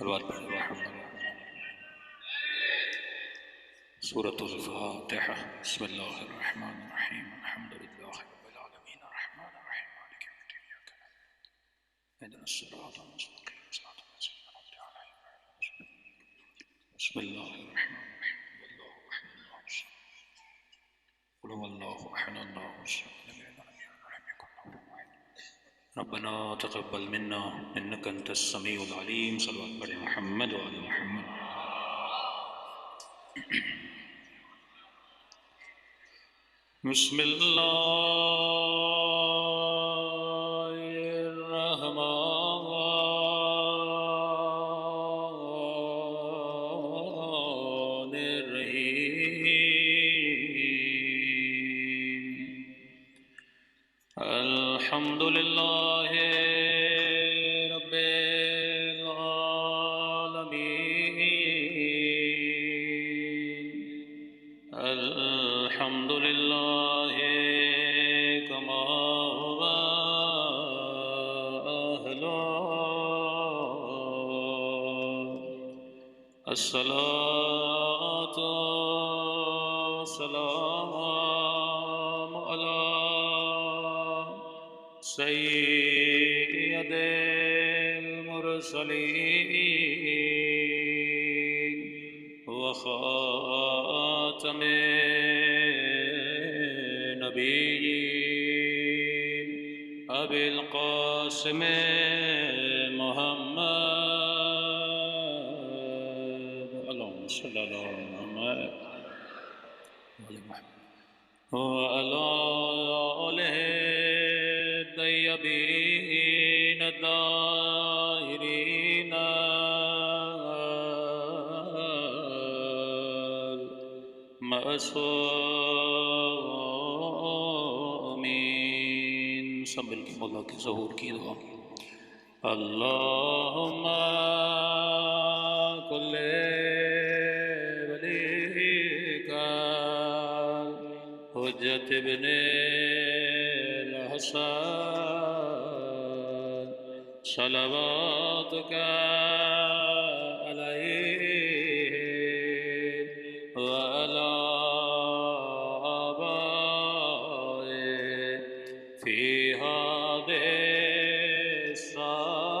صلوات پڑھیں محمد۔ سورة الفاتحة۔ بسم الله الرحمن الرحيم الحمد لله رب العالمين الرحمن الرحيم مالك يوم الدين إياك نعبد اهدنا الصراط المستقيم صراط الذين أنعمت عليهم غير المغضوب عليهم. بسم الله الرحمن الرحيم قل هو الله أحد الله الصمد لم يلد ولم يولد ولم يكن له كفوا أحد. ربنا تقبل منا إنك أنت السميع العليم. صلوات پڑھیں محمد وعلى محمد۔ بسم الله الرحمن الرحيم الحمد لله رب العالمين الحمد لله كما هو أهله. الصلاة والسلام على سيد المرسلين وخاتم النبيين أبي القاسم محمد اللهم صل على محمد وعلى آله الطيبين الطاهرين المعصومين. سب مل کے مولا کے ظہور کی دعا. اللہم کل ولیک حجت ابن الحسن صلواتک علیہ وعلی آبائه فی هذه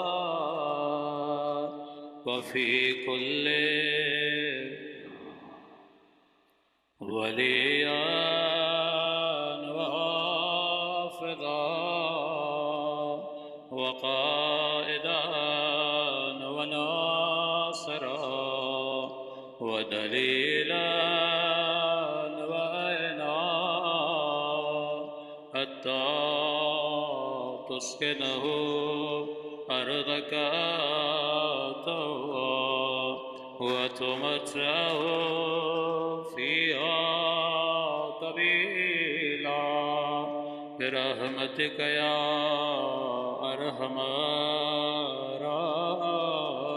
الساعة وفي كل وليا وحافظا وقائدا وناصرا ودليلا وعينا حتى تسكنه أرضك طوعا وتمتعه فيها طويلا برحمتك يا أرحم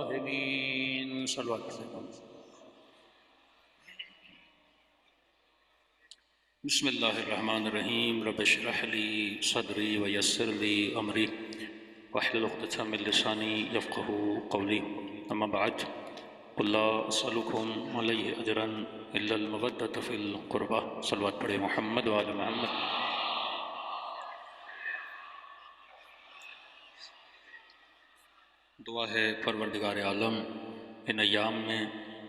الراحمين. صلوات پڑھیں. بسم اللہ الرحمن الرحیم رب اشرح لی صدری ویسر لی امری واحلل عقدۃ من لسانی یفقهوا قولی. اما بعد قل لا اسألکم علیہ اجرا الا المودۃ فی القربى. صلوات پڑھیں محمد وعلی محمد. دعا ہے پروردگار عالم ان ایام میں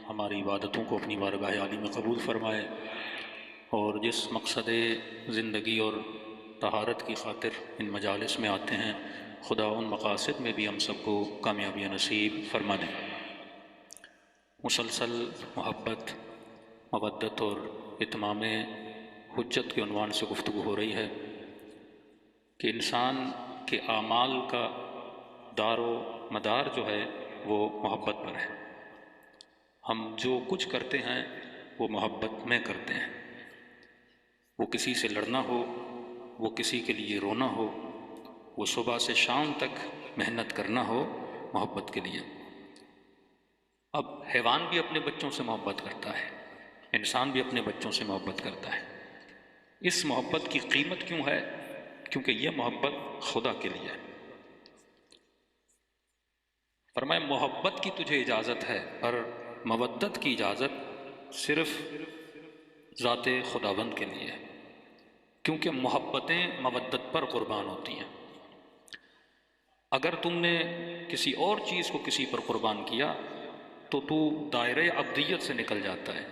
ہماری عبادتوں کو اپنی بارگاہ عالی میں قبول فرمائے اور جس مقصد زندگی اور طہارت کی خاطر ان مجالس میں آتے ہیں خدا ان مقاصد میں بھی ہم سب کو کامیابی نصیب فرما دیں. مسلسل محبت مودت اور اتمام حجت کے عنوان سے گفتگو ہو رہی ہے کہ انسان کے اعمال کا دار و مدار جو ہے وہ محبت پر ہے. ہم جو کچھ کرتے ہیں وہ محبت میں کرتے ہیں. وہ کسی سے لڑنا ہو، وہ کسی کے لیے رونا ہو، وہ صبح سے شام تک محنت کرنا ہو محبت کے لیے. اب حیوان بھی اپنے بچوں سے محبت کرتا ہے، انسان بھی اپنے بچوں سے محبت کرتا ہے. اس محبت کی قیمت کیوں ہے؟ کیونکہ یہ محبت خدا کے لیے ہے. فرمایا محبت کی تجھے اجازت ہے، پر مودت کی اجازت صرف ذات خداوند کے لیے ہے، کیونکہ محبتیں مودت پر قربان ہوتی ہیں۔ اگر تم نے کسی اور چیز کو کسی پر قربان کیا تو دائرۂ عبدیت سے نکل جاتا ہے۔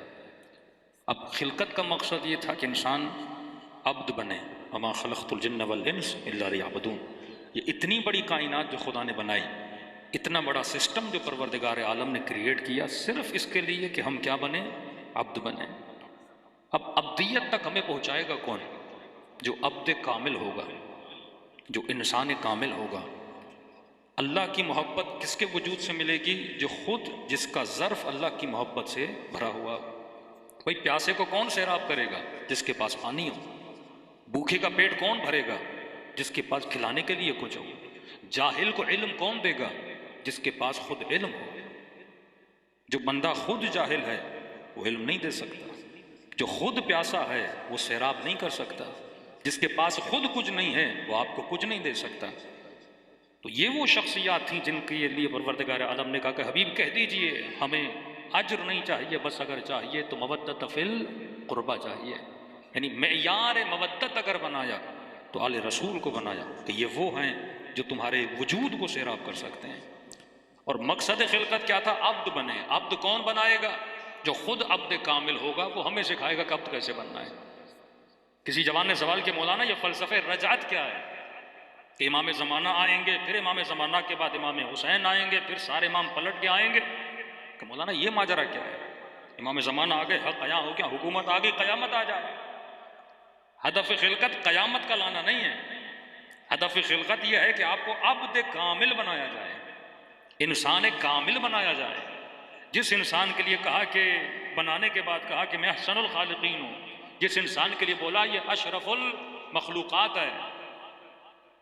اب خلقت کا مقصد یہ تھا کہ انسان عبد بنے، وما خلقت الجن والانس الا لیعبدون۔ یہ اتنی بڑی کائنات جو خدا نے بنائی، اتنا بڑا سسٹم جو پروردگار عالم نے کریٹ کیا، صرف اس کے لیے کہ ہم کیا بنیں؟ عبد بنیں۔ اب عبدیت تک ہمیں پہنچائے گا کون؟ جو عبد کامل ہوگا، جو انسان کامل ہوگا۔ اللہ کی محبت کس کے وجود سے ملے گی؟ جو خود، جس کا ظرف اللہ کی محبت سے بھرا ہوا۔ بھئی پیاسے کو کون سیراب کرے گا؟ جس کے پاس پانی ہو۔ بھوکے کا پیٹ کون بھرے گا؟ جس کے پاس کھلانے کے لیے کچھ ہو۔ جاہل کو علم کون دے گا؟ جس کے پاس خود علم ہو۔ جو بندہ خود جاہل ہے وہ علم نہیں دے سکتا، جو خود پیاسا ہے وہ سیراب نہیں کر سکتا، جس کے پاس خود کچھ نہیں ہے وہ آپ کو کچھ نہیں دے سکتا۔ تو یہ وہ شخصیات تھیں جن کے لیے پروردگار عالم نے کہا کہ حبیب کہہ دیجئے ہمیں اجر نہیں چاہیے، بس اگر چاہیے تو مودت فی القربہ چاہیے۔ یعنی معیار مودت اگر بنایا تو آل رسول کو بنایا کہ یہ وہ ہیں جو تمہارے وجود کو سیراب کر سکتے ہیں۔ اور مقصد خلقت کیا تھا؟ عبد بنے۔ عبد کون بنائے گا؟ جو خود عبد کامل ہوگا، وہ ہمیں سکھائے گا کہ عبد کیسے بننا ہے۔ کسی جوان نے سوال کیا مولانا یہ فلسفہ رجعت کیا ہے؟ کہ امام زمانہ آئیں گے، پھر امام زمانہ کے بعد امام حسین آئیں گے، پھر سارے امام پلٹ کے آئیں گے، کہ مولانا یہ ماجرا کیا ہے؟ امام زمانہ آ گئے، حق قیام ہو گیا، حکومت آ گئی، قیامت آ جائے۔ ہدف خلقت قیامت کا لانا نہیں ہے، ہدف خلقت یہ ہے کہ آپ کو عبد کامل بنایا جائے، انسان کامل بنایا جائے۔ جس انسان کے لیے کہا کہ بنانے کے بعد کہا کہ میں احسن الخالقین ہوں، جس انسان کے لیے بولا یہ اشرف المخلوقات ہے،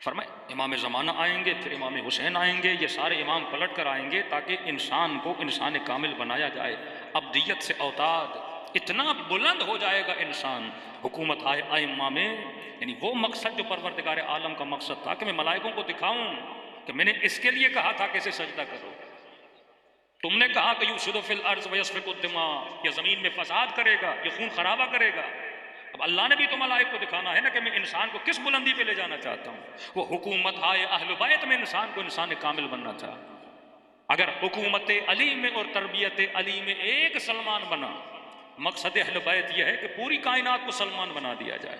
فرمائے امام زمانہ آئیں گے، پھر امام حسین آئیں گے، یہ سارے امام پلٹ کر آئیں گے تاکہ انسان کو انسان کامل بنایا جائے۔ عبدیت سے اوتاد اتنا بلند ہو جائے گا انسان، حکومت آئے ائمہ میں۔ یعنی وہ مقصد جو پروردگار عالم کا مقصد تھا کہ میں ملائکوں کو دکھاؤں کہ میں نے اس کے لیے کہا تھا کہ اسے سجدہ کرو۔ تم نے کہا کہ یفسد فی الارض ویسفک الدماء، یہ زمین میں فساد کرے گا، یہ خون خرابہ کرے گا۔ اب اللہ نے بھی تو ملائک کو دکھانا ہے نا کہ میں انسان کو کس بلندی پہ لے جانا چاہتا ہوں۔ وہ حکومت آئے اہل بیت میں انسان کو انسان کامل بننا تھا۔ اگر حکومت علی میں اور تربیت علی میں ایک سلمان بنا، مقصد اہل بیت یہ ہے کہ پوری کائنات کو سلمان بنا دیا جائے،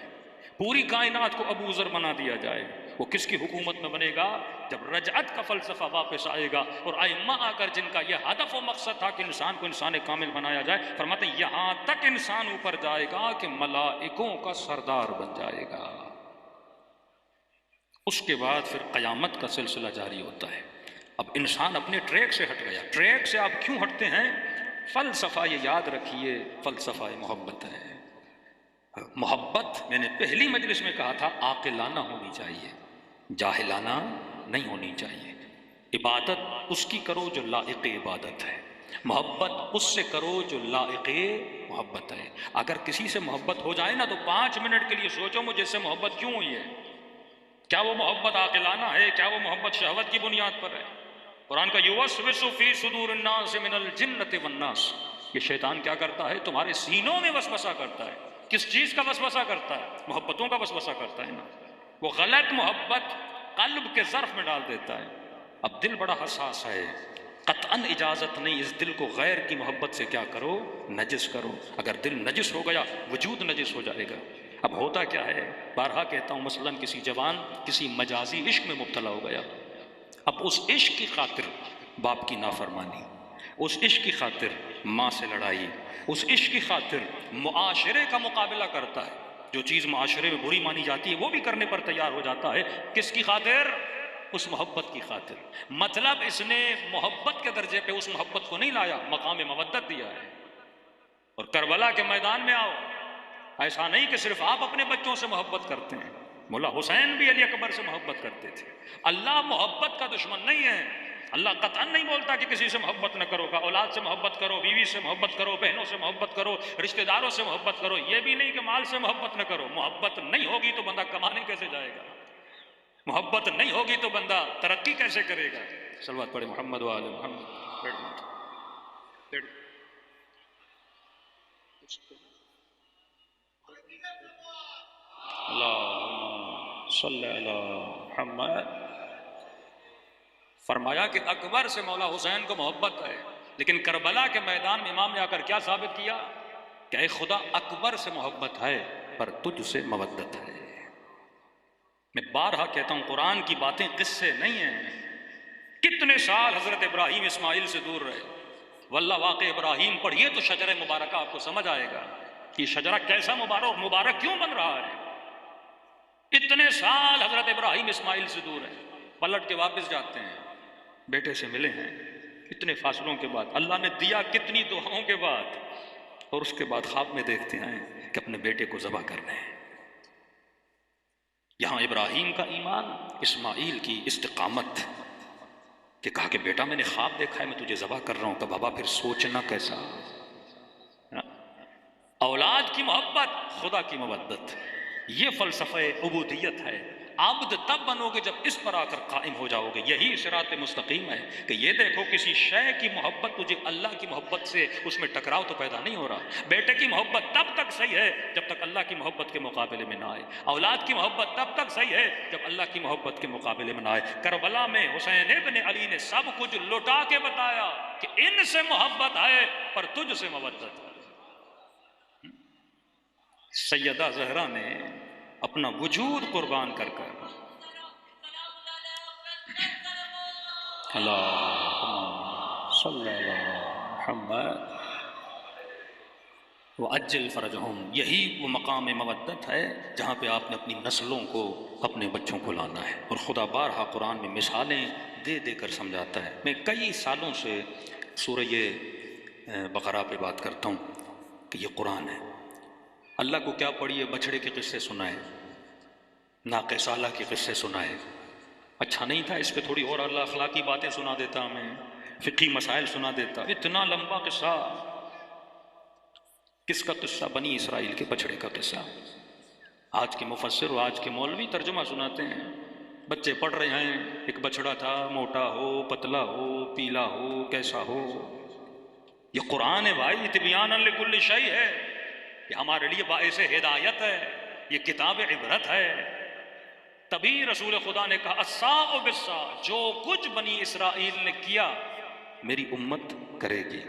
پوری کائنات کو ابو ذر بنا دیا جائے۔ وہ کس کی حکومت میں بنے گا؟ جب رجعت کا فلسفہ واپس آئے گا اور ائمہ آ کر جن کا یہ ہدف و مقصد تھا کہ انسان کو انسان کامل بنایا جائے، فرماتے ہیں یہاں تک انسان اوپر جائے گا کہ ملائکوں کا سردار بن جائے گا۔ اس کے بعد پھر قیامت کا سلسلہ جاری ہوتا ہے۔ اب انسان اپنے ٹریک سے ہٹ گیا۔ ٹریک سے آپ کیوں ہٹتے ہیں؟ فلسفہ یہ یاد رکھیے، فلسفہ محبت ہے۔ محبت میں نے پہلی مجلس میں کہا تھا عاقلانہ ہونی چاہیے، جاہلانہ نہیں ہونی چاہیے۔ عبادت اس کی کرو جو لائق عبادت ہے، محبت اس سے کرو جو لائق محبت ہے۔ اگر کسی سے محبت ہو جائے نا تو 5 منٹ کے لیے سوچو مجھے اس سے محبت کیوں ہوئی ہے؟ کیا وہ محبت عاقلانہ ہے؟ کیا وہ محبت شہوت کی بنیاد پر ہے؟ قرآن کا یوسوس فی صدور الناس من الجنۃ والناس، یہ شیطان کیا کرتا ہے؟ تمہارے سینوں میں وسوسہ کرتا ہے۔ کس چیز کا وسوسہ کرتا ہے؟ محبتوں کا وسوسہ کرتا ہے نا۔ وہ غلط محبت قلب کے ظرف میں ڈال دیتا ہے۔ اب دل بڑا حساس ہے، قطعاً اجازت نہیں اس دل کو غیر کی محبت سے کیا کرو؟ نجس کرو۔ اگر دل نجس ہو گیا وجود نجس ہو جائے گا۔ اب ہوتا کیا ہے؟ بارہا کہتا ہوں، مثلاً کسی جوان کسی مجازی عشق میں مبتلا ہو گیا، اب اس عشق کی خاطر باپ کی نافرمانی، اس عشق کی خاطر ماں سے لڑائی، اس عشق کی خاطر معاشرے کا مقابلہ کرتا ہے، جو چیز معاشرے میں بری مانی جاتی ہے وہ بھی کرنے پر تیار ہو جاتا ہے۔ کس کی خاطر؟ اس محبت کی خاطر۔ مطلب اس نے محبت کے درجے پہ اس محبت کو نہیں لایا، مقام مودت دیا ہے۔ اور کربلا کے میدان میں آؤ، ایسا نہیں کہ صرف آپ اپنے بچوں سے محبت کرتے ہیں، مولا حسین بھی علی اکبر سے محبت کرتے تھے۔ اللہ محبت کا دشمن نہیں ہے۔ اللہ قطعاً نہیں بولتا کہ کسی سے محبت نہ کرو، اولاد سے محبت کرو، بیوی سے محبت کرو، بہنوں سے محبت کرو، رشتہ داروں سے محبت کرو۔ یہ بھی نہیں کہ مال سے محبت نہ کرو۔ محبت نہیں ہوگی تو بندہ کمانے کیسے جائے گا؟ محبت نہیں ہوگی تو بندہ ترقی کیسے کرے گا؟ صلوات پڑھے محمد وآل محمد. بیٹھ جائیں. اللہم صلی علی محمد. فرمایا کہ اکبر سے مولا حسین کو محبت ہے، لیکن کربلا کے میدان میں امام نے آ کر کیا ثابت کیا کہ اے خدا اکبر سے محبت ہے پر تجھ سے مودت ہے. میں بارہا کہتا ہوں قرآن کی باتیں قصے نہیں ہیں. کتنے سال حضرت ابراہیم اسماعیل سے دور رہے، واللہ واقع ابراہیم پڑھیے تو شجر مبارکہ آپ کو سمجھ آئے گا کہ شجرہ کیسا مبارک کیوں بن رہا ہے. اتنے سال حضرت ابراہیم اسماعیل سے دور ہیں، پلٹ کے واپس جاتے ہیں، بیٹے سے ملے ہیں اتنے فاصلوں کے بعد، اللہ نے دیا کتنی دعاؤں کے بعد، اور اس کے بعد خواب میں دیکھتے ہیں کہ اپنے بیٹے کو ذبح کرنے ہیں. یہاں ابراہیم کا ایمان، اسماعیل کی استقامت کہ کہا کہ بیٹا میں نے خواب دیکھا ہے میں تجھے ذبح کر رہا ہوں. تو بابا پھر سوچنا کیسا. اولاد کی محبت، خدا کی مودت، یہ فلسفہ عبودیت ہے. عبد تب بنو گے جب اس پر آ کر قائم ہو جاؤ گے. یہی صراط مستقیم ہے کہ یہ دیکھو کسی شے کی محبت تجھے اللہ کی محبت سے اس میں ٹکراؤ تو پیدا نہیں ہو رہا. بیٹے کی محبت تب تک صحیح ہے جب تک اللہ کی محبت کے مقابلے میں نہ آئے. اولاد کی محبت تب تک صحیح ہے جب اللہ کی محبت کے مقابلے میں نہ آئے. کربلا میں حسین ابن علی نے سب کچھ لوٹا کے بتایا کہ ان سے محبت ہے پر تجھ سے مودت ہے. سیدہ زہرا نے اپنا وجود قربان کر کر اللہم صلی علی محمد وعجل فرجہم. یہی وہ مقام مودت ہے جہاں پہ آپ نے اپنی نسلوں کو، اپنے بچوں کو لانا ہے. اور خدا بارہا قرآن میں مثالیں دے دے کر سمجھاتا ہے. میں کئی سالوں سے سورہ بقرہ پہ بات کرتا ہوں کہ یہ قرآن ہے. اللہ کو کیا پڑھیے، بچڑے کے قصے سنائے، ناقہ صالح کے قصے سنائے. اچھا نہیں تھا اس پہ تھوڑی اور اللہ اخلاقی باتیں سنا دیتا، ہمیں فقہی مسائل سنا دیتا. اتنا لمبا قصہ. کس کا قصہ؟ بنی اسرائیل کے بچڑے کا قصہ. آج کے مفسر و آج کے مولوی ترجمہ سناتے ہیں، بچے پڑھ رہے ہیں ایک بچڑا تھا، موٹا ہو، پتلا ہو، پیلا ہو، کیسا ہو. یہ قرآن ہے بھائی، تبیانا لکل شیء ہے. یہ ہمارے لیے باعث ہدایت ہے، یہ کتاب عبرت ہے. تبھی رسول خدا نے کہا الساء بالساء، جو کچھ بنی اسرائیل نے کیا میری امت کرے گی.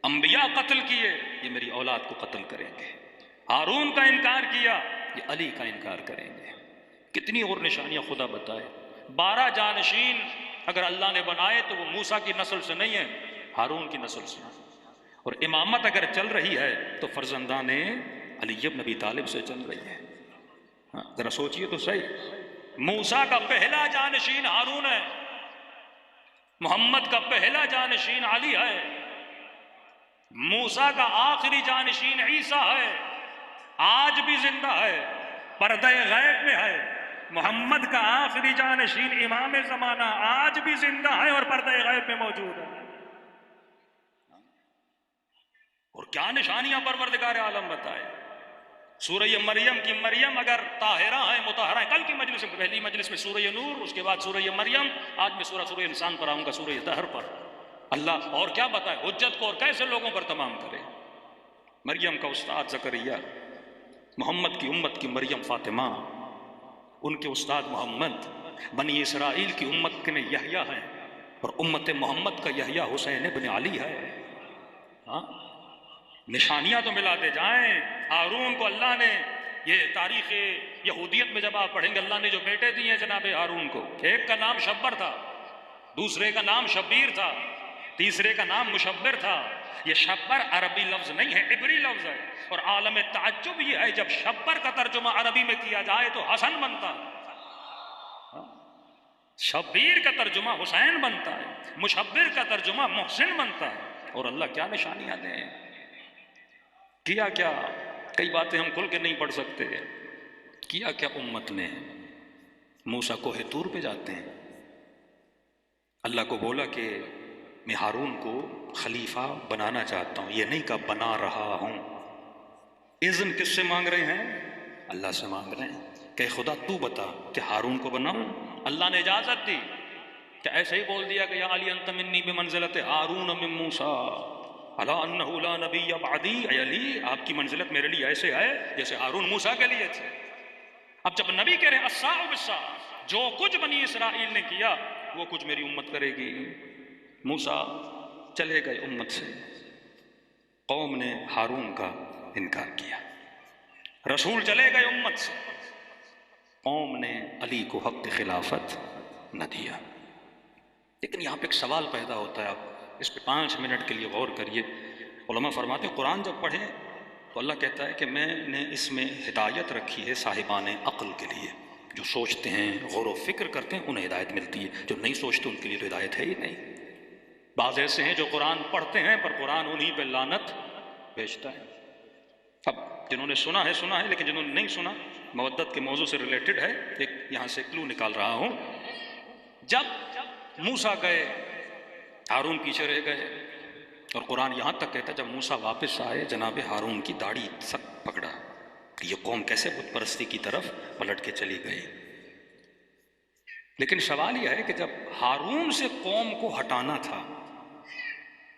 انبیاء قتل کیے، یہ میری اولاد کو قتل کریں گے. ہارون کا انکار کیا، یہ علی کا انکار کریں گے. کتنی اور نشانیاں خدا بتائے. 12 جانشین اگر اللہ نے بنائے تو وہ موسیٰ کی نسل سے نہیں ہے، ہارون کی نسل سے. اور امامت اگر چل رہی ہے تو فرزندان علی بن ابی طالب سے چل رہی ہے. ذرا سوچئے تو صحیح. موسیٰ کا پہلا جانشین ہارون ہے، محمد کا پہلا جانشین علی ہے، موسیٰ کا آخری جانشین عیسیٰ ہے، آج بھی زندہ ہے، پردہ غیب میں ہے. محمد کا آخری جانشین امام زمانہ آج بھی زندہ ہے اور پردہ غیب میں موجود ہے. اور کیا نشانیاں پروردگار عالم بتائے. سورہ مریم کی مریم اگر طاہرہ ہے، مطہرہ ہے. کل کی مجلس میں، پہلی مجلس میں سورہ نور، اس کے بعد سورہ مریم، آج میں سورہ انسان پر آؤں گا، سورہ طہر پر. اللہ اور کیا بتائے حجت کو اور کیسے لوگوں پر تمام کرے. مریم کا استاد زکریا، محمد کی امت کی مریم فاطمہ، ان کے استاد محمد. بنی اسرائیل کی امت میں یحییٰ ہے اور امت محمد کا یحییٰ حسین ابن علی ہے. ہاں نشانیاں تو ملاتے جائیں. ہارون کو اللہ نے، یہ تاریخ یہودیت میں جب آپ پڑھیں گے، اللہ نے جو بیٹے دیے ہیں جناب ہارون کو، ایک کا نام شبر تھا، دوسرے کا نام شبیر تھا، تیسرے کا نام مشبر تھا. یہ شبر عربی لفظ نہیں ہے، عبری لفظ ہے. اور عالم تعجب یہ ہے جب شبر کا ترجمہ عربی میں کیا جائے تو حسن بنتا ہے، شبیر کا ترجمہ حسین بنتا ہے، مشبر کا ترجمہ محسن بنتا ہے. اور اللہ کیا نشانیاں دیں. کیا کیا، کئی باتیں ہم کھل کے نہیں پڑھ سکتے. کیا کیا امت نے. موسیٰ کوہ طور پہ جاتے ہیں، اللہ کو بولا کہ میں ہارون کو خلیفہ بنانا چاہتا ہوں. یہ نہیں کہا بنا رہا ہوں. اذن کس سے مانگ رہے ہیں؟ اللہ سے مانگ رہے ہیں کہ خدا تو بتا کہ ہارون کو بناؤں. اللہ نے اجازت دی. کہ ایسے ہی بول دیا کہ یا علی انت منی بمنزلت ہارون من موسیٰ الا انہ لا نبی بعدی، اے علی آپ کی منزلت میرے لیے ایسے ہے جیسے ہارون موسیٰ کے لیے تھے۔ اب جب نبی کہہ رہے ہیں الساع بالساع، جو کچھ بنی اسرائیل نے کیا وہ کچھ میری امت کرے گی۔ موسیٰ چلے گئے امت سے، قوم نے ہارون کا انکار کیا۔ رسول چلے گئے امت سے، قوم نے علی کو حق خلافت نہ دیا۔ لیکن یہاں پہ ایک سوال پیدا ہوتا ہے، آپ اس پہ 5 منٹ کے لیے غور کریے۔ علماء فرماتے ہیں قرآن جب پڑھیں تو اللہ کہتا ہے کہ میں نے اس میں ہدایت رکھی ہے صاحبان عقل کے لیے، جو سوچتے ہیں غور و فکر کرتے ہیں انہیں ہدایت ملتی ہے، جو نہیں سوچتے ان کے لیے تو ہدایت ہے ہی نہیں۔ بعض ایسے ہیں جو قرآن پڑھتے ہیں پر قرآن انہی پہ لعنت بھیجتا ہے۔ اب جنہوں نے سنا ہے لیکن جنہوں نے نہیں سنا، مودت کے موضوع سے ریلیٹڈ ہے، ایک یہاں سے کلو نکال رہا ہوں۔ جب موسیٰ گئے، ہارون پیچھے رہ گئے، اور قرآن یہاں تک کہتا ہے جب موسیٰ واپس آئے جناب ہارون کی داڑھی سخت پکڑا کہ یہ قوم کیسے بت پرستی کی طرف پلٹ کے چلی گئی۔ لیکن سوال یہ ہے کہ جب ہارون سے قوم کو ہٹانا تھا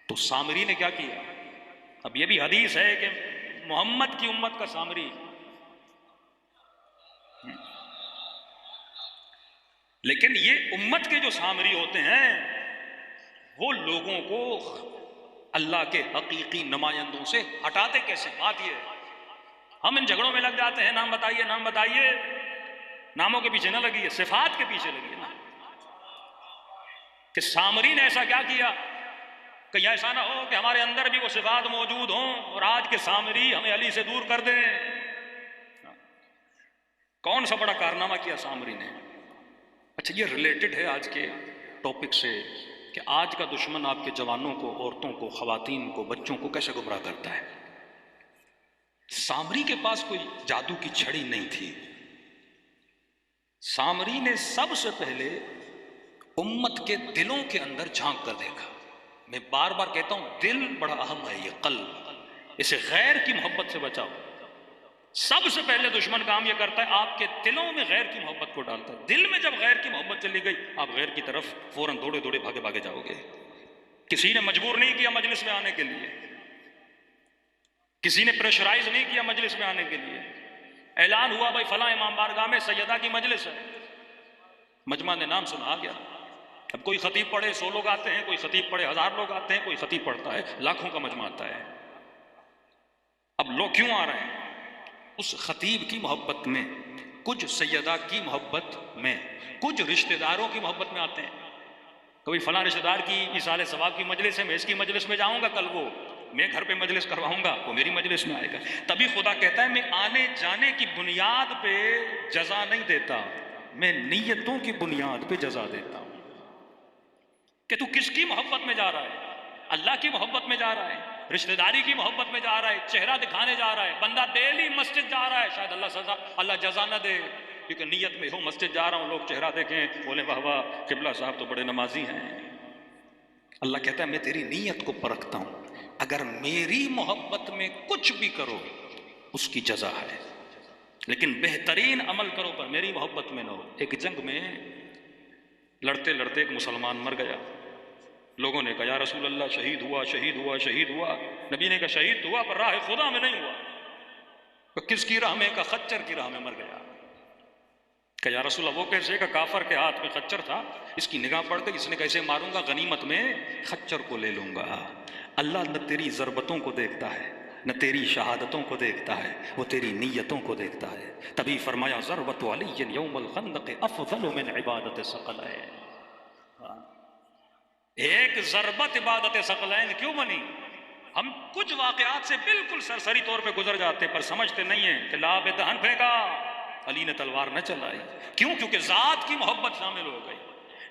تو سامری نے کیا کیا؟ اب یہ بھی حدیث ہے کہ محمد کی امت کا سامری، لیکن یہ امت کے جو سامری ہوتے ہیں وہ لوگوں کو اللہ کے حقیقی نمائندوں سے ہٹاتے کیسے؟ بات یہ ہے، ہم ان جھگڑوں میں لگ جاتے ہیں، نام بتائیے نام بتائیے، ناموں کے پیچھے نہ لگیے، صفات کے پیچھے لگیے نا۔ کہ سامری نے ایسا کیا کیا کہ ایسا نہ ہو کہ ہمارے اندر بھی وہ صفات موجود ہوں اور آج کے سامری ہمیں علی سے دور کر دیں۔ کون سا بڑا کارنامہ کیا سامری نے؟ اچھا یہ ریلیٹڈ ہے آج کے ٹاپک سے کہ آج کا دشمن آپ کے جوانوں کو، عورتوں کو، خواتین کو، بچوں کو کیسے گمراہ کرتا ہے۔ سامری کے پاس کوئی جادو کی چھڑی نہیں تھی۔ سامری نے سب سے پہلے امت کے دلوں کے اندر جھانک کر دیکھا۔ میں بار بار کہتا ہوں دل بڑا اہم ہے، یہ قلب، اسے غیر کی محبت سے بچاؤ۔ سب سے پہلے دشمن کام یہ کرتا ہے آپ کے دلوں میں غیر کی محبت کو ڈالتا ہے۔ دل میں جب غیر کی محبت چلی گئی آپ غیر کی طرف فوراً دوڑے دوڑے بھاگے بھاگے جاؤ گے۔ کسی نے مجبور نہیں کیا مجلس میں آنے کے لیے، کسی نے پریشرائز نہیں کیا مجلس میں آنے کے لیے۔ اعلان ہوا بھائی فلاں امام بارگاہ میں سیدہ کی مجلس ہے، مجمع نے نام سنا، آ گیا۔ اب کوئی خطیب پڑھے 100 لوگ آتے ہیں، کوئی خطیب پڑھے 1000 لوگ آتے ہیں، کوئی خطیب پڑھتا ہے لاکھوں کا مجمع آتا ہے۔ اب لوگ کیوں آ رہے ہیں؟ اس خطیب کی محبت میں، کچھ سیدہ کی محبت میں، کچھ رشتہ داروں کی محبت میں آتے ہیں۔ کبھی فلاں رشتہ دار کی ایصال ثواب کی مجلس ہے، میں اس کی مجلس میں جاؤں گا، کل وہ میں گھر پہ مجلس کرواؤں گا، وہ میری مجلس میں آئے گا۔ تبھی خدا کہتا ہے میں آنے جانے کی بنیاد پہ جزا نہیں دیتا، میں نیتوں کی بنیاد پہ جزا دیتا ہوں۔ کہ تو کس کی محبت میں جا رہا ہے؟ اللہ کی محبت میں جا رہا ہے، رشتہ داری کی محبت میں جا رہا ہے، چہرہ دکھانے جا رہا ہے۔ بندہ ڈیلی مسجد جا رہا ہے، شاید اللہ جزا نہ دے، کیونکہ نیت میں ہو مسجد جا رہا ہوں لوگ چہرہ دیکھیں بولیں واہ واہ قبلہ صاحب تو بڑے نمازی ہیں۔ اللہ کہتا ہے میں تیری نیت کو پرکھتا ہوں، اگر میری محبت میں کچھ بھی کرو اس کی جزا ہے، لیکن بہترین عمل کرو پر میری محبت میں نہ ہو۔ ایک جنگ میں لڑتے لڑتے ایک مسلمان مر گیا، لوگوں نے کہا یا رسول اللہ شہید ہوا شہید ہوا شہید ہوا۔ نبی نے کہا شہید ہوا پر راہ خدا میں نہیں ہوا۔ کہ کس کی راہ میں؟ کہ خچر کی راہ میں مر گیا۔ کہ یا رسول اللہ وہ کیسے؟ کہ کافر کے ہاتھ میں خچر تھا، اس کی نگاہ پڑ گئی، اس نے کیسے ماروں گا، غنیمت میں خچر کو لے لوں گا۔ اللہ نہ تیری ضربتوں کو دیکھتا ہے نہ تیری شہادتوں کو دیکھتا ہے، وہ تیری نیتوں کو دیکھتا ہے۔ تبھی فرمایا ضربت علی یوم الخندق افضل من عبادت ثقلین۔ ایک ضربت عبادت ثقلین کیوں بنی؟ ہم کچھ واقعات سے بالکل سرسری طور پہ گزر جاتے پر سمجھتے نہیں ہیں کہ لاب دہن پھینکا، علی نے تلوار نہ چلائی۔ کیوں؟ کیونکہ ذات کی محبت شامل ہو گئی۔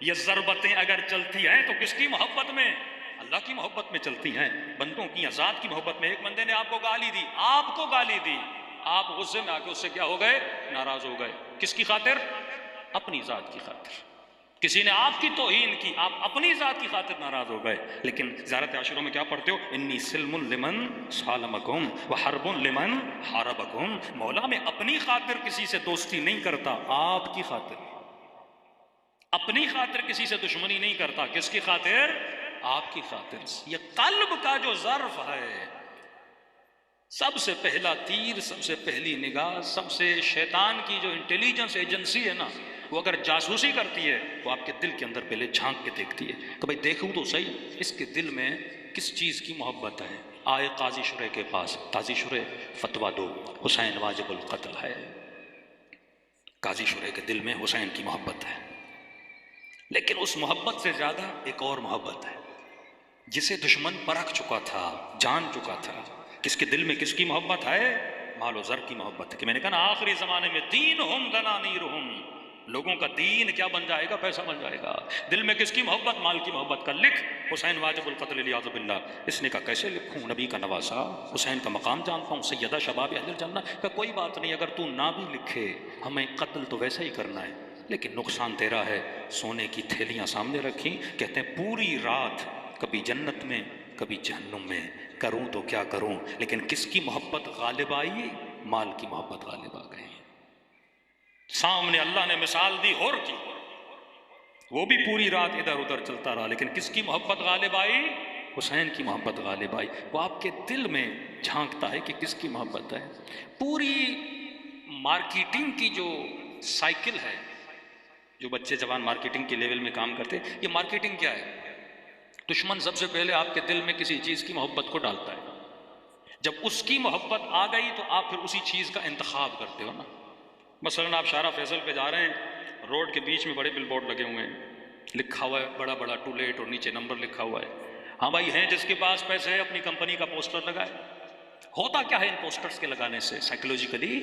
یہ ضربتیں اگر چلتی ہیں تو کس کی محبت میں؟ اللہ کی محبت میں چلتی ہیں، بندوں کی ذات کی محبت میں۔ ایک بندے نے آپ کو گالی دی، آپ کو گالی دی، آپ غصے میں آ کے اس سے کیا ہو گئے؟ ناراض ہو گئے۔ کس کی خاطر؟ اپنی ذات کی خاطر۔ کسی نے آپ کی توہین کی، آپ اپنی ذات کی خاطر ناراض ہو گئے۔ لیکن زیارت عاشورہ میں کیا پڑھتے ہو؟ انی سلم لمن سالمکم وحرب لمن حاربکم۔ مولا میں اپنی خاطر کسی سے دوستی نہیں کرتا، آپ کی خاطر۔ اپنی خاطر کسی سے دشمنی نہیں کرتا. کس کی خاطر؟ آپ کی خاطر. یہ قلب کا جو ظرف ہے، سب سے پہلا تیر، سب سے پہلی نگاہ، سب سے شیطان کی جو انٹیلیجنس ایجنسی ہے نا، وہ اگر جاسوسی کرتی ہے وہ آپ کے دل کے اندر پہلے جھانک کے دیکھتی ہے کہ بھائی دیکھوں تو صحیح اس کے دل میں کس چیز کی محبت ہے. آئے قاضی شرح کے پاس، قاضی شرح فتویٰ دو، حسین واجب القتل ہے. قاضی شرح کے دل میں حسین کی محبت ہے، لیکن اس محبت سے زیادہ ایک اور محبت ہے جسے دشمن پرکھ چکا تھا، جان چکا تھا. کس کے دل میں کس کی محبت ہے؟ مال و زر کی محبت ہے. کہ میں نے کہا نا آخری زمانے میں دینہم دنانیرہم، لوگوں کا دین کیا بن جائے گا؟ پیسہ بن جائے گا. دل میں کس کی محبت؟ مال کی محبت کا. لکھ حسین واجب القتل الیاذ باللہ. اس نے کہا کیسے لکھوں؟ نبی کا نواسا، حسین کا مقام جانتا ہوں، سیدہ شباب اہل الجنہ. کہ کوئی بات نہیں، اگر تو نہ بھی لکھے ہمیں قتل تو ویسا ہی کرنا ہے، لیکن نقصان تیرا ہے. سونے کی تھیلیاں سامنے رکھی، کہتے ہیں پوری رات کبھی جنت میں کبھی جہنم میں، کروں تو کیا کروں. لیکن کس کی محبت غالب آئی؟ مال کی محبت غالب آ گئی. سامنے اللہ نے مثال دی ہور کی، وہ بھی پوری رات ادھر ادھر چلتا رہا، لیکن کس کی محبت غالب آئی؟ حسین کی محبت غالب آئی. وہ آپ کے دل میں جھانکتا ہے کہ کس کی محبت ہے. پوری مارکیٹنگ کی جو سائیکل ہے، جو بچے جوان مارکیٹنگ کے لیول میں کام کرتے، یہ مارکیٹنگ کیا ہے؟ دشمن سب سے پہلے آپ کے دل میں کسی چیز کی محبت کو ڈالتا ہے. جب اس کی محبت آ گئی تو آپ پھر اسی چیز کا انتخاب کرتے ہو نا. مثلاً آپ شارع فیصل پہ جا رہے ہیں، روڈ کے بیچ میں بڑے بل بورڈ لگے ہوئے ہیں، لکھا ہوا ہے بڑا بڑا ٹو لیٹ، اور نیچے نمبر لکھا ہوا ہے. ہاں بھائی، ہیں جس کے پاس پیسے ہے اپنی کمپنی کا پوسٹر لگائے. ہوتا کیا ہے ان پوسٹرز کے لگانے سے؟ سائیکولوجیکلی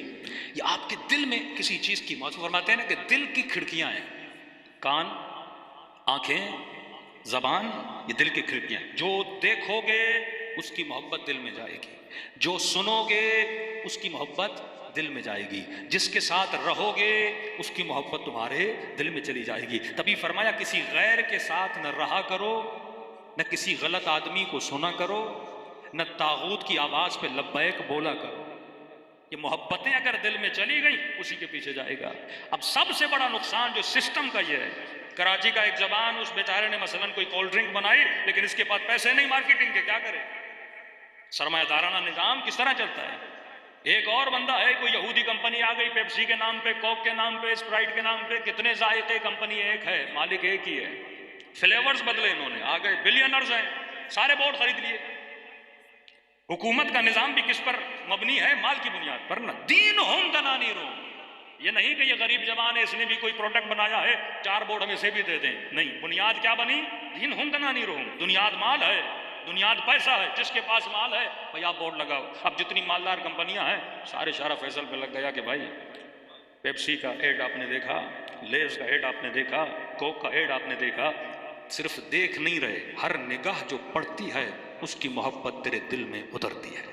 یہ آپ کے دل میں کسی چیز کی محبت. فرماتے ہیں نا کہ دل کی کھڑکیاں ہیں، کان، آنکھیں، زبان، یہ دل کی کھڑکیاں ہیں. جو دیکھو گے اس کی محبت دل میں جائے گی، جو سنو گے اس کی محبت دل میں جائے گی، جس کے ساتھ رہو گے اس کی محبت تمہارے دل میں چلی جائے گی. تبھی فرمایا کسی غیر کے ساتھ نہ رہا کرو، نہ کسی غلط آدمی کو سنا کرو، نہ طاغوت کی آواز پہ لبیک بولا کرو. یہ محبتیں اگر دل میں چلی گئی اسی کے پیچھے جائے گا. اب سب سے بڑا نقصان جو سسٹم کا یہ ہے، کراچی کا ایک جوان، اس بیچارے نے مثلاً کوئی کولڈ ڈرنک بنائی، لیکن اس کے پاس پیسے نہیں مارکیٹنگ کے، کیا کرے؟ سرمایہ دارانہ نظام کس طرح چلتا ہے. ایک اور بندہ ہے، کوئی یہودی کمپنی آ گئی، پیپسی کے نام پہ، کوک کے نام پہ، اسپرائٹ کے نام پہ، کتنے ذائقے، کمپنی ایک ہے، مالک ایک ہی ہے، فلیورز بدلے انہوں نے، آ گئے، بلینرز ہیں، سارے بورڈ خرید لیے. حکومت کا نظام بھی کس پر مبنی ہے؟ مال کی بنیاد پر. نہ دینہم دنانیرہم، یہ نہیں کہ یہ غریب جوان ہے اس نے بھی کوئی پروڈکٹ بنایا ہے 4 بورڈ ہمیں سے بھی دے دیں، نہیں. بنیاد کیا بنی؟ دینہم دنانیرہم. بنیاد مال ہے، بنیاد پیسہ ہے. جس کے پاس مال ہے بھائی آپ بورڈ لگاؤ. اب جتنی مالدار کمپنیاں ہیں سارے شارع فیصل پہ لگ گیا کہ بھائی پیپسی کا ایڈ آپ نے دیکھا، لیز کا ایڈ آپ نے دیکھا، کوک کا ایڈ آپ نے دیکھا. صرف دیکھ نہیں رہے، ہر نگاہ جو پڑتی ہے اس کی محبت تیرے دل میں اترتی ہے.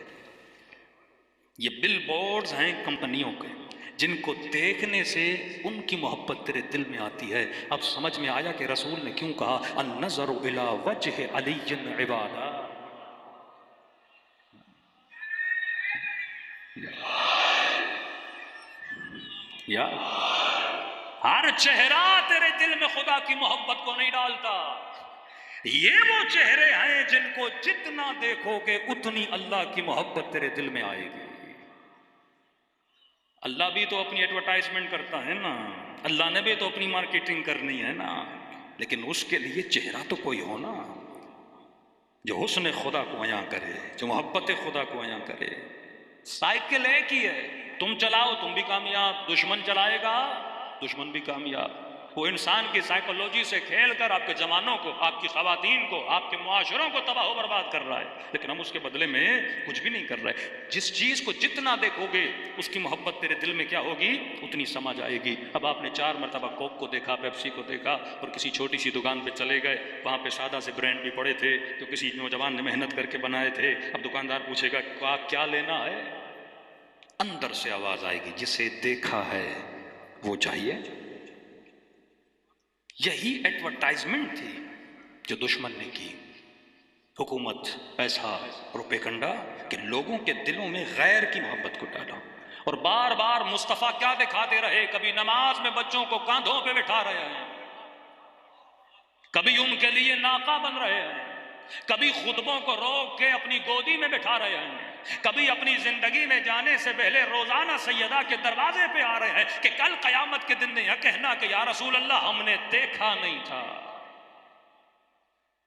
یہ بل بورڈز ہیں کمپنیوں کے، جن کو دیکھنے سے ان کی محبت تیرے دل میں آتی ہے. اب سمجھ میں آیا کہ رسول نے کیوں کہا النظر الی وجہ علی عبادہ. یا ہر چہرہ تیرے دل میں خدا کی محبت کو نہیں ڈالتا. یہ وہ چہرے ہیں جن کو جتنا دیکھو گے اتنی اللہ کی محبت تیرے دل میں آئے گی. اللہ بھی تو اپنی ایڈورٹائزمنٹ کرتا ہے نا، اللہ نے بھی تو اپنی مارکیٹنگ کرنی ہے نا، لیکن اس کے لیے چہرہ تو کوئی ہو نا جو حسن خدا کو عیاں کرے، جو محبت خدا کو عیاں کرے. سائیکل ایک ہی ہے، تم چلاؤ تم بھی کامیاب، دشمن چلائے گا دشمن بھی کامیاب. وہ انسان کی سائیکولوجی سے کھیل کر آپ کے جوانوں کو، آپ کی خواتین کو، آپ کے معاشروں کو تباہ و برباد کر رہا ہے، لیکن ہم اس کے بدلے میں کچھ بھی نہیں کر رہے. جس چیز کو جتنا دیکھو گے اس کی محبت تیرے دل میں کیا ہوگی؟ اتنی سما جائے گی. اب آپ نے 4 مرتبہ کوک کو دیکھا، پیپسی کو دیکھا، اور کسی چھوٹی سی دکان پہ چلے گئے، وہاں پہ سادہ سے برانڈ بھی پڑے تھے جو کسی نوجوان نے محنت کر کے بنائے تھے. اب دکاندار پوچھے گا کیا لینا ہے؟ اندر سے آواز آئے گی جسے دیکھا ہے وہ چاہیے. یہی ایڈورٹائزمنٹ تھی جو دشمن نے کی. حکومت، پیسہ، روپے کنڈا، کہ لوگوں کے دلوں میں غیر کی محبت کو ڈالو. اور بار بار مصطفیٰ کیا دکھاتے رہے؟ کبھی نماز میں بچوں کو کاندھوں پہ بٹھا رہے ہیں، کبھی ان کے لیے ناقہ بن رہے ہیں، کبھی خطبوں کو روک کے اپنی گودی میں بٹھا رہے ہیں، کبھی اپنی زندگی میں جانے سے پہلے روزانہ سیدہ کے دروازے پہ آ رہے ہیں کہ کل قیامت کے دن یہ کہنا کہ یا رسول اللہ ہم نے دیکھا نہیں تھا۔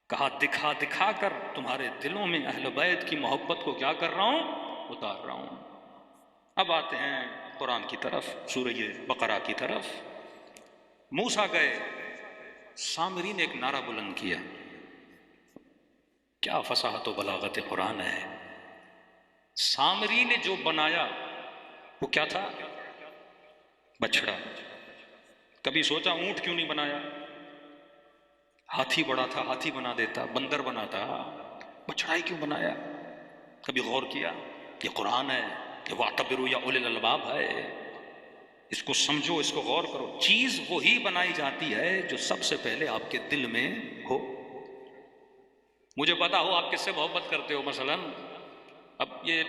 کہا دکھا دکھا کر تمہارے دلوں میں اہل بیت کی محبت کو کیا کر رہا ہوں؟ اتار رہا ہوں۔ اب آتے ہیں قرآن کی طرف، سورہ بقرہ کی طرف۔ موسیٰ گئے، سامری نے ایک نعرہ بلند کیا، کیا فصاحت و بلاغت قرآن ہے۔ سامری نے جو بنایا وہ کیا تھا؟ بچڑا۔ کبھی سوچا اونٹ کیوں نہیں بنایا؟ ہاتھی بڑا تھا، ہاتھی بنا دیتا، بندر بناتا، بچڑا ہی کیوں بنایا؟ کبھی غور کیا؟ یہ قرآن ہے، یہ وَاعْتَبِرُوا یا اُولِي الْأَلْبَابِ ہے، اس کو سمجھو، اس کو غور کرو۔ چیز وہی بنائی جاتی ہے جو سب سے پہلے آپ کے دل میں ہو۔ مجھے پتا ہو آپ کس سے محبت کرتے ہو، مثلا اب یہ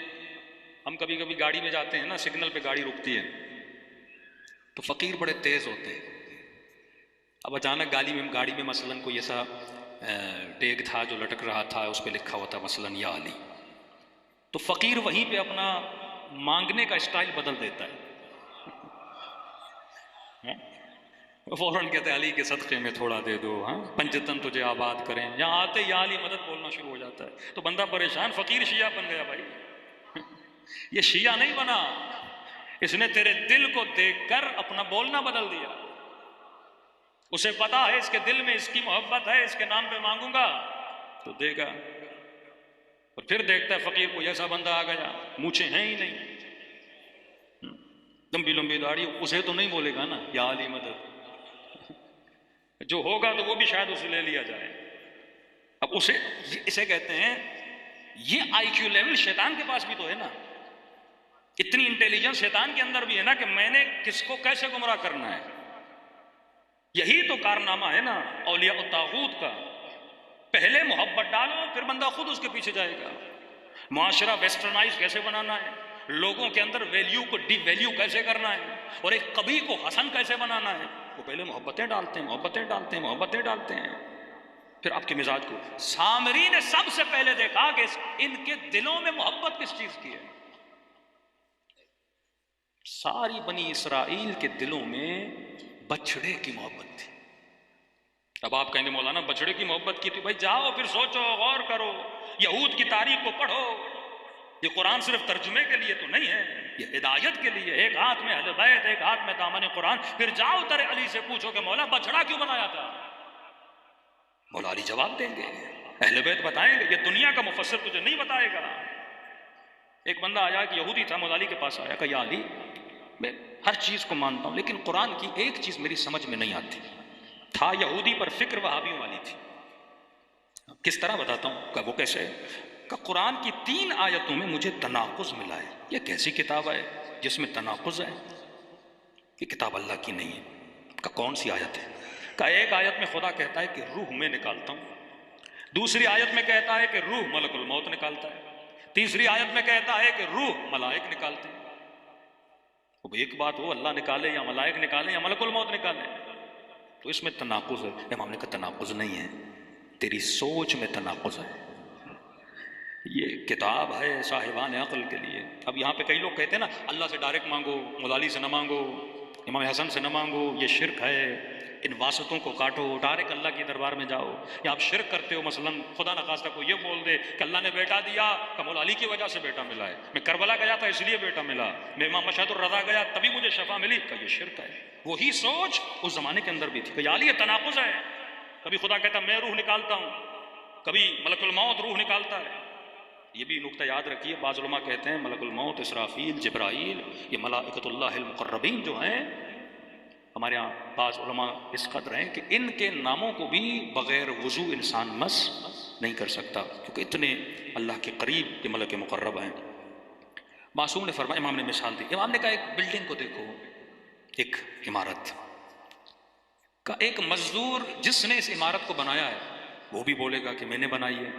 ہم کبھی کبھی گاڑی میں جاتے ہیں نا، سگنل پہ گاڑی رکتی ہے تو فقیر بڑے تیز ہوتے ہیں، اب اچانک گاڑی میں مثلا کوئی ایسا ٹیگ تھا جو لٹک رہا تھا، اس پہ لکھا ہوتا مثلا یا علی، تو فقیر وہیں پہ اپنا مانگنے کا اسٹائل بدل دیتا ہے، فوراً کہتے ہیں علی کے صدقے میں تھوڑا دے دو، ہاں پنجتن تجھے آباد کریں، یہاں آتے یا علی مدد بولنا شروع ہو جاتا ہے، تو بندہ پریشان، فقیر شیعہ بن گیا بھائی۔ یہ شیعہ نہیں بنا، اس نے تیرے دل کو دیکھ کر اپنا بولنا بدل دیا، اسے پتا ہے اس کے دل میں اس کی محبت ہے، اس کے نام پہ مانگوں گا تو دے گا، اور پھر دیکھتا ہے فقیر کوئی ایسا بندہ آ گیا، مونچھیں ہیں ہی نہیں، لمبی لمبی داڑھی، اسے تو نہیں بولے گا نا یا علی مدد، جو ہوگا تو وہ بھی شاید اسے لے لیا جائے۔ اب اسے کہتے ہیں، یہ آئی کیو لیول شیطان کے پاس بھی تو ہے نا، اتنی انٹیلیجنس شیطان کے اندر بھی ہے نا کہ میں نے کس کو کیسے گمراہ کرنا ہے۔ یہی تو کارنامہ ہے نا اولیاء الطاغوت کا، پہلے محبت ڈالو پھر بندہ خود اس کے پیچھے جائے گا۔ معاشرہ ویسٹرنائز کیسے بنانا ہے، لوگوں کے اندر ویلیو کو ڈی ویلیو کیسے کرنا ہے، اور ایک قبیح کو حسن کیسے بنانا ہے، وہ پہلے محبتیں ڈالتے ہیں، محبتیں ڈالتے ہیں، محبتیں ڈالتے ہیں، پھر آپ کے مزاج کو۔ سامری نے سب سے پہلے دیکھا کہ ان کے دلوں میں محبت کس چیز کی ہے۔ ساری بنی اسرائیل کے دلوں میں بچڑے کی محبت تھی۔ اب آپ کہیں گے مولانا بچڑے کی محبت کی تھی، بھائی جاؤ پھر سوچو، غور کرو، یہود کی تاریخ کو پڑھو، یہ قرآن صرف ترجمے کے لیے تو نہیں ہے، یہ ہدایت کے لیے، ایک ہاتھ میں اہل بیت، ایک ہاتھ میں دامن قرآن۔ پھر جاؤ ترے علی سے پوچھو کہ مولا بچڑا کیوں بنایا تھا، مولا علی جواب دیں گے، اہل بیت بتائیں گے، یہ دنیا کا مفسر تجھے نہیں بتائے گا۔ ایک بندہ آیا کہ یہودی تھا، مولا علی کے پاس آیا کہ یا علی میں ہر چیز کو مانتا ہوں لیکن قرآن کی ایک چیز میری سمجھ میں نہیں آتی۔ تھا یہودی پر فکر وہابیوں والی تھی، کس طرح بتاتا ہوں کہ وہ کیسے، کہ قرآن کی 3 آیتوں میں مجھے تناقض ملا ہے، یہ کیسی کتاب ہے جس میں تناقض ہے، یہ کتاب اللہ کی نہیں ہے۔ کہ کون سی آیت ہے؟ کہ ایک آیت میں خدا کہتا ہے کہ روح میں نکالتا ہوں، دوسری آیت میں کہتا ہے کہ روح ملک الموت نکالتا ہے، تیسری آیت میں کہتا ہے کہ روح ملائک نکالتے ہیں۔ اب ایک بات ہو اللہ نکالے یا ملائک نکالیں یا ملک الموت نکالیں، تو اس میں تناقض ہے۔ امام نے کہا تناقض نہیں ہے، تیری سوچ میں تناقض ہے، یہ کتاب ہے صاحبان عقل کے لیے۔ اب یہاں پہ کئی لوگ کہتے ہیں نا اللہ سے ڈائریکٹ مانگو، مولا علی سے نہ مانگو، امام حسن سے نہ مانگو، یہ شرک ہے، ان واسطوں کو کاٹو، ڈائریکٹ اللہ کی دربار میں جاؤ۔ یا آپ شرک کرتے ہو، مثلا خدا نخواستہ کو یہ بول دے کہ اللہ نے بیٹا دیا، کہ مولا علی کی وجہ سے بیٹا ملا ہے، میں کربلا گیا تھا اس لیے بیٹا ملا، میں امام مشہد الرضا گیا تبھی مجھے شفا ملی، کہ یہ شرک ہے۔ وہی سوچ اس زمانے کے اندر بھی تھی کہ یا علی یہ تناقض ہے، کبھی خدا کہتا میں روح نکالتا ہوں، کبھی ملک الموت روح نکالتا ہے۔ یہ بھی نقطہ یاد رکھیے، بعض علماء کہتے ہیں ملک الموت، اسرافیل، جبرائیل، یہ ملائکۃ اللہ المقربین جو ہیں، ہمارے یہاں بعض علماء اس قدر ہیں کہ ان کے ناموں کو بھی بغیر وضو انسان مس نہیں کر سکتا، کیونکہ اتنے اللہ کے قریب کے ملک مقرب ہیں۔ معصوم نے فرمایا، امام نے مثال دی، امام نے کہا ایک بلڈنگ کو دیکھو، ایک عمارت کا ایک مزدور جس نے اس عمارت کو بنایا ہے وہ بھی بولے گا کہ میں نے بنائی ہے،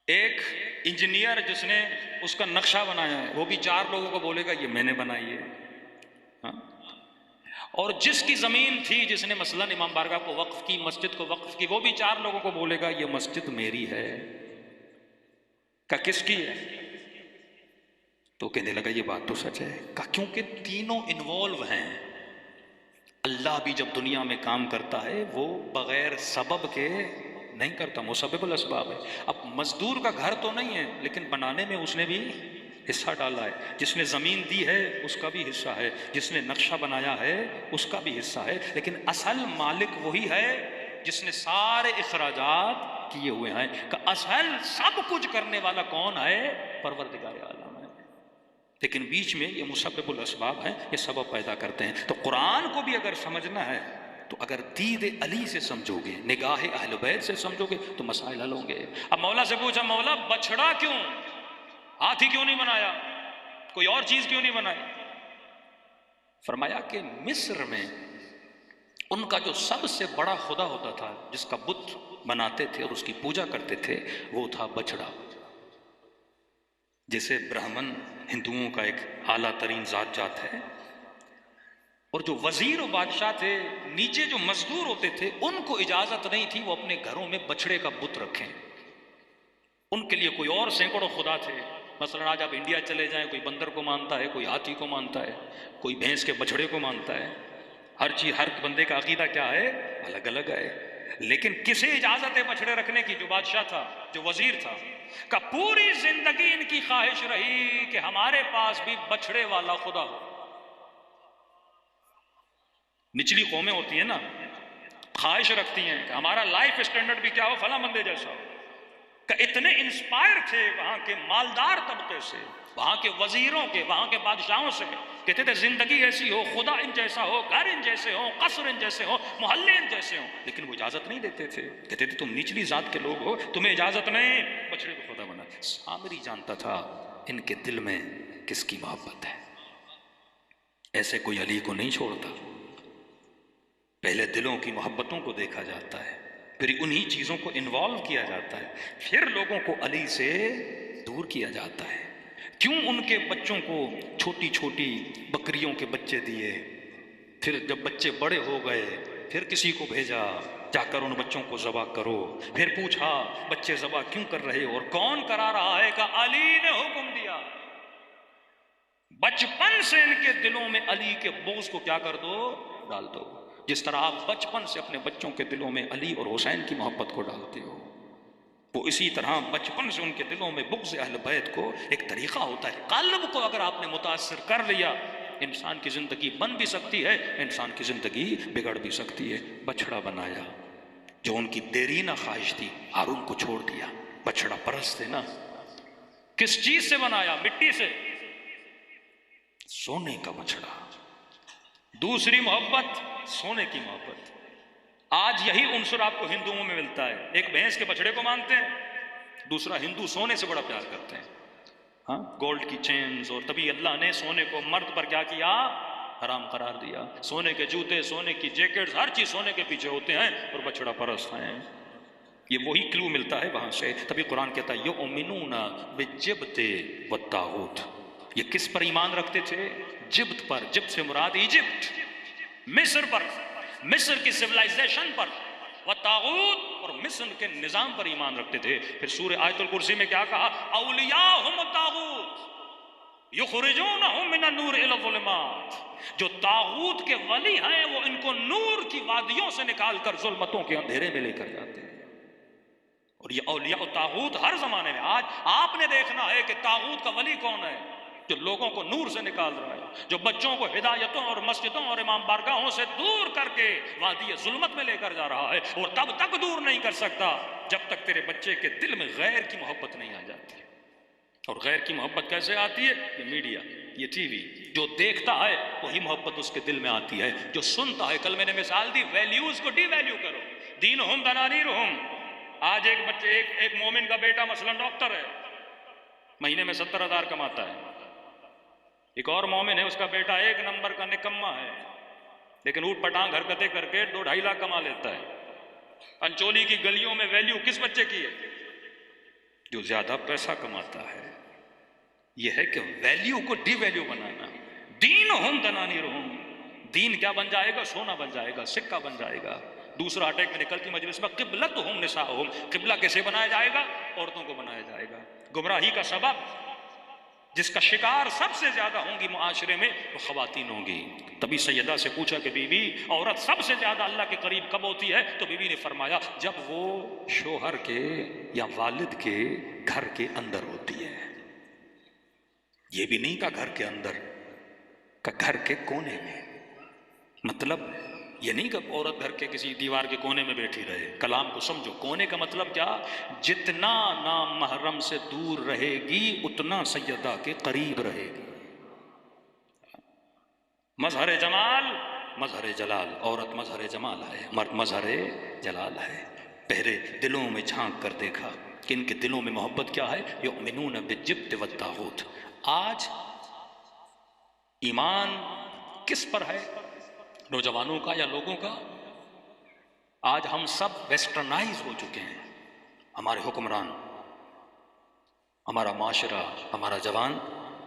ایک انجینئر جس نے اس کا نقشہ بنایا ہے وہ بھی 4 لوگوں کو بولے گا یہ میں نے بنائی ہے، ہاں؟ اور جس کی زمین تھی، جس نے مثلاً امام بارگاہ کو وقف کی، مسجد کو وقف کی، وہ بھی 4 لوگوں کو بولے گا یہ مسجد میری ہے، کہ کس کی ہے؟ تو کہنے لگا یہ بات تو سچ ہے، کہ کیونکہ تینوں انوالو ہیں۔ اللہ بھی جب دنیا میں کام کرتا ہے وہ بغیر سبب کے نہیں کرتا، مسبب الاسباب ہے۔ اب مزدور کا گھر تو نہیں ہے، لیکن بنانے میں اس نے بھی حصہ ڈالا ہے، جس نے زمین دی ہے اس کا بھی حصہ ہے، جس نے نقشہ بنایا ہے اس کا بھی حصہ ہے، لیکن اصل مالک وہی ہے جس نے سارے اخراجات کیے ہوئے ہیں، کہ اصل سب کچھ کرنے والا کون ہے؟ پروردگار عالم ہے، لیکن بیچ میں یہ مسبب الاسباب ہیں، یہ سبب پیدا کرتے ہیں۔ تو قرآن کو بھی اگر سمجھنا ہے تو اگر دید علی سے سمجھو گے، نگاہ اہل بیت سے سمجھو گے تو مسائل حل ہوں گے۔ اب مولا سے پوچھا مولا بچڑا کیوں، ہاتھی کیوں نہیں بنایا، کوئی اور چیز کیوں نہیں بنائی؟ فرمایا کہ مصر میں ان کا جو سب سے بڑا خدا ہوتا تھا، جس کا بت بناتے تھے اور اس کی پوجا کرتے تھے، وہ تھا بچڑا۔ جیسے برہمن ہندوؤں کا ایک اعلیٰ ترین ذات جات ہے، اور جو وزیر و بادشاہ تھے، نیچے جو مزدور ہوتے تھے، ان کو اجازت نہیں تھی وہ اپنے گھروں میں بچڑے کا بت رکھیں۔ ان کے لیے کوئی اور سینکڑوں خدا تھے۔ مثلا آج آپ انڈیا چلے جائیں، کوئی بندر کو مانتا ہے، کوئی ہاتھی کو مانتا ہے، کوئی بھینس کے بچڑے کو مانتا ہے، ہر چیز، ہر بندے کا عقیدہ کیا ہے؟ الگ الگ ہے۔ لیکن کسے اجازت ہے بچڑے رکھنے کی؟ جو بادشاہ تھا، جو وزیر تھا، کہ پوری زندگی ان کی خواہش رہی کہ ہمارے پاس بھی بچڑے والا خدا ہو۔ نچلی قومیں ہوتی ہیں نا، خواہش رکھتی ہیں کہ ہمارا لائف اسٹینڈرڈ بھی کیا ہو، فلاں بندے جیسا ہو۔ کہ اتنے انسپائر تھے وہاں کے مالدار طبقے سے، وہاں کے وزیروں کے، وہاں کے بادشاہوں سے، کہتے تھے زندگی ایسی ہو، خدا ان جیسا ہو، گھر ان جیسے ہو، قصر ان جیسے ہو، محلے ان جیسے ہوں، لیکن وہ اجازت نہیں دیتے تھے۔ کہتے تھے تم نچلی ذات کے لوگ ہو، تمہیں اجازت نہیں بچڑے کو خدا بنا۔ سامری جانتا تھا ان کے دل میں کس کی محبت ہے، ایسے کوئی علی کو نہیں چھوڑتا۔ پہلے دلوں کی محبتوں کو دیکھا جاتا ہے، پھر انہی چیزوں کو انوالو کیا جاتا ہے، پھر لوگوں کو علی سے دور کیا جاتا ہے۔ کیوں ان کے بچوں کو چھوٹی چھوٹی بکریوں کے بچے دیے، پھر جب بچے بڑے ہو گئے پھر کسی کو بھیجا جا کر ان بچوں کو ذبح کرو، پھر پوچھا بچے ذبح کیوں کر رہے ہو، اور کون کرا رہا ہے؟ کہ علی نے حکم دیا۔ بچپن سے ان کے دلوں میں علی کے بغض کو کیا کر دو؟ ڈال دو، جس طرح آپ بچپن سے اپنے بچوں کے دلوں میں علی اور حسین کی محبت کو ڈالتے ہو، وہ اسی طرح بچپن سے ان کے دلوں میں بغض اہل بیت کو ایک طریقہ ہوتا ہے۔ قلب کو اگر آپ نے متاثر کر لیا، انسان کی زندگی بن بھی سکتی ہے، انسان کی زندگی بگڑ بھی سکتی ہے۔ بچڑا بنایا، جو ان کی دیرینہ خواہش تھی، ہارون کو چھوڑ دیا۔ بچڑا پرست تھے نا، کس چیز سے بنایا؟ مٹی سے، سونے کا بچڑا۔ دوسری محبت سونے کی محبت۔ آج یہی عنصر آپ کو ہندوؤں میں ملتا ہے، ایک بھینس کے بچڑے کو مانتے ہیں، دوسرا ہندو سونے سے بڑا پیار کرتے ہیں، ہاں، گولڈ کی چینز، اور تبھی اللہ نے سونے کو مرد پر کیا کیا؟ حرام قرار دیا۔ سونے کے جوتے، سونے کی جیکٹس، ہر چیز سونے کے پیچھے ہوتے ہیں، اور بچڑا پرست ہیں۔ یہ وہی کلو ملتا ہے وہاں سے، تبھی قرآن کہتا ہے یؤمنون بالجبت والطاغوت۔ یہ کس پر ایمان رکھتے تھے؟ جبت پر۔ جبت سے مراد ایجپٹ، مصر پر، مصر کی سویلائزیشن پر، والطاغوت، اور مصر کے نظام پر ایمان رکھتے تھے۔ پھر سورہ آیت الکرسی میں کیا کہا؟ اولیاءہم الطاغوت یخرجونہم من النور الی الظلمات۔ جو طاغوت کے ولی ہیں وہ ان کو نور کی وادیوں سے نکال کر ظلمتوں کے اندھیرے میں لے کر جاتے ہیں۔ اور یہ اولیاء و طاغوت ہر زمانے میں، آج آپ نے دیکھنا ہے کہ طاغوت کا ولی کون ہے؟ جو لوگوں کو نور سے نکال رہا ہے، جو بچوں کو ہدایتوں اور مسجدوں اور امام بارگاہوں سے دور کر کے وادی ظلمت میں لے کر جا رہا ہے، اور تب تک دور نہیں کر سکتا جب تک تیرے بچے کے دل میں غیر کی محبت نہیں آ جاتی۔ اور غیر کی محبت کیسے آتی ہے؟ یہ میڈیا، یہ ٹی وی، جو دیکھتا ہے وہی محبت اس کے دل میں آتی ہے، جو سنتا ہے۔ کل میں نے مثال دی، ویلیوز کو ڈی ویلیو کرو، دینہم دنانیرہم۔ آج ایک بچے، ایک مومن کا بیٹا مثلا ڈاکٹر ہے، مہینے میں 70,000 کماتا ہے۔ ایک اور مومن ہے، اس کا بیٹا 1 نمبر کا نکما ہے، لیکن اوٹ پٹانگ حرکتیں کر کے 2-2.5 لاکھ کما لیتا ہے۔ پنچولی کی گلیوں میں ویلیو کس بچے کی ہے؟ جو زیادہ پیسہ کماتا ہے۔ یہ ہے کہ ویلیو کو ڈی ویلیو بنانا۔ دینہم دنانیرہم، دین کیا بن جائے گا؟ سونا بن جائے گا، سکہ بن جائے گا۔ دوسرا اٹیک میں نکلتی مجلس میں، قبلتہم نساؤہم، قبلہ کیسے بنایا جائے گا؟ عورتوں کو بنایا جائے گا۔ گمراہی کا سبب جس کا شکار سب سے زیادہ ہوں گی معاشرے میں وہ خواتین ہوں گی۔ تبھی سیدہ سے پوچھا کہ بی بی عورت سب سے زیادہ اللہ کے قریب کب ہوتی ہے؟ تو بی بی نے فرمایا جب وہ شوہر کے یا والد کے گھر کے اندر ہوتی ہے۔ یہ بھی نہیں کہا گھر کے اندر، کہ گھر کے کونے میں، مطلب یہ نہیں کہ عورت گھر کے کسی دیوار کے کونے میں بیٹھی رہے۔ کلام کو سمجھو، کونے کا مطلب کیا؟ جتنا نام محرم سے دور رہے گی اتنا سیدہ کے قریب رہے گی۔ مظہر جمال مظہر جلال، عورت مظہر جمال ہے، مرد مظہر جلال ہے۔ پہرے دلوں میں جھانک کر دیکھا کہ ان کے دلوں میں محبت کیا ہے؟ یؤمنون بالجبت والطاغوت۔ آج ایمان کس پر ہے؟ نوجوانوں کا یا لوگوں کا؟ آج ہم سب ویسٹرنائز ہو چکے ہیں۔ ہمارے حکمران، ہمارا معاشرہ، ہمارا جوان،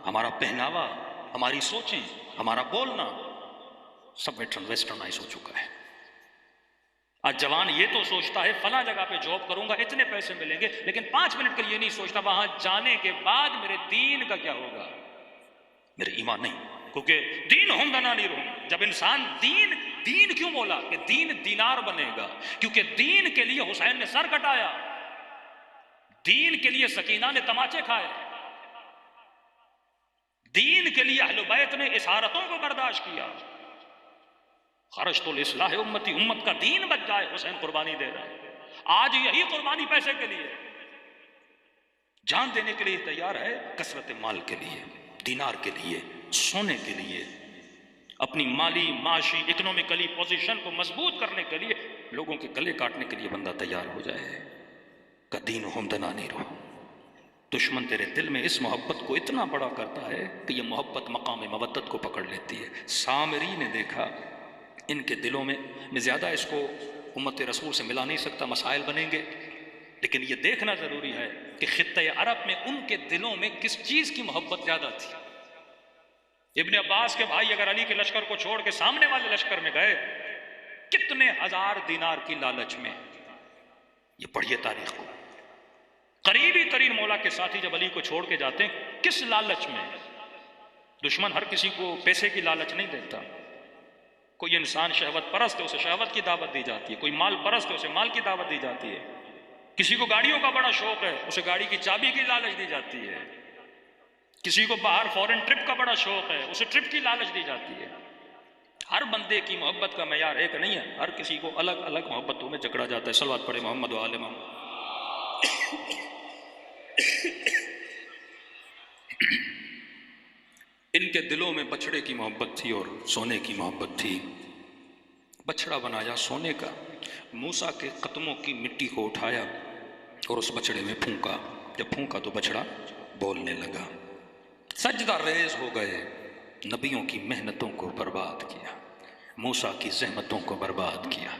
ہمارا پہناوا، ہماری سوچیں، ہمارا بولنا سب ویسٹرنائز ہو چکا ہے۔ آج جوان یہ تو سوچتا ہے فلاں جگہ پہ جاب کروں گا اتنے پیسے ملیں گے، لیکن 5 منٹ کے لیے نہیں سوچتا وہاں جانے کے بعد میرے دین کا کیا ہوگا، میرے ایمان نہیں، کیونکہ دین ہم بنا نہیں رہوں۔ جب انسان دین کیوں بولا کہ دین دینار بنے گا؟ کیونکہ دین کے لیے حسین نے سر کٹایا، دین کے لیے سکینہ نے تماچے کھائے، دین کے لیے اہل بیت نے اسارتوں کو برداشت کیا۔ خرجت الاصلاح امتی، امت کا دین بچ جائے، حسین قربانی دے رہا ہے۔ آج یہی قربانی پیسے کے لیے، جان دینے کے لیے تیار ہے، کثرت مال کے لیے، دینار کے لیے، سونے کے لیے، اپنی مالی معاشی اکنومیکلی پوزیشن کو مضبوط کرنے کے لیے، لوگوں کے گلے کاٹنے کے لیے بندہ تیار ہو جائے کہ دین ہم دنا نہیں رہو۔ دشمن تیرے دل میں اس محبت کو اتنا بڑا کرتا ہے کہ یہ محبت مقام مودت کو پکڑ لیتی ہے۔ سامری نے دیکھا ان کے دلوں میں زیادہ اس کو امت رسول سے ملا نہیں سکتا، مسائل بنیں گے، لیکن یہ دیکھنا ضروری ہے کہ خطۂ عرب میں ان کے دلوں میں کس چیز کی محبت زیادہ تھی۔ ابن عباس کے بھائی اگر علی کے لشکر کو چھوڑ کے سامنے والے لشکر میں گئے، کتنے ہزار دینار کی لالچ میں، یہ پڑھیے تاریخ کو، قریبی ترین مولا کے ساتھی جب علی کو چھوڑ کے جاتے ہیں کس لالچ میں؟ دشمن ہر کسی کو پیسے کی لالچ نہیں دیتا، کوئی انسان شہوت پرست ہے اسے شہوت کی دعوت دی جاتی ہے، کوئی مال پرست ہے اسے مال کی دعوت دی جاتی ہے، کسی کو گاڑیوں کا بڑا شوق ہے اسے گاڑی کی چابی کی لالچ دی جاتی ہے، کسی کو باہر فورن ٹرپ کا بڑا شوق ہے اسے ٹرپ کی لالچ دی جاتی ہے۔ ہر بندے کی محبت کا معیار ایک نہیں ہے، ہر کسی کو الگ الگ محبتوں میں جکڑا جاتا ہے۔ صلوات پڑھے محمد و آل محمد۔ ان کے دلوں میں بچڑے کی محبت تھی اور سونے کی محبت تھی۔ بچڑا بنایا سونے کا، موسیٰ کے قدموں کی مٹی کو اٹھایا اور اس بچڑے میں پھونکا، جب پھونکا تو بچڑا بولنے لگا۔ سجدہ ریز ہو گئے، نبیوں کی محنتوں کو برباد کیا، موسیٰ کی زحمتوں کو برباد کیا،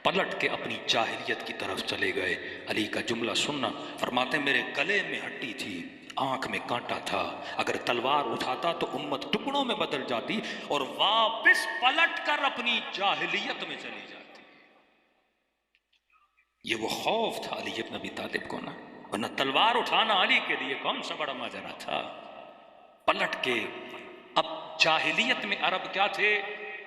پلٹ کے اپنی جاہلیت کی طرف چلے گئے۔ علی کا جملہ سننا، فرماتے میرے گلے میں ہڈی تھی، آنکھ میں کانٹا تھا، اگر تلوار اٹھاتا تو امت ٹکڑوں میں بدل جاتی اور واپس پلٹ کر اپنی جاہلیت میں چلی جاتی۔ یہ وہ خوف تھا علی ابن ابی طالب کو نا، ورنہ تلوار اٹھانا علی کے لیے کون سا بڑا ماجرا تھا۔ پلٹ کے اب جاہلیت میں عرب کیا تھے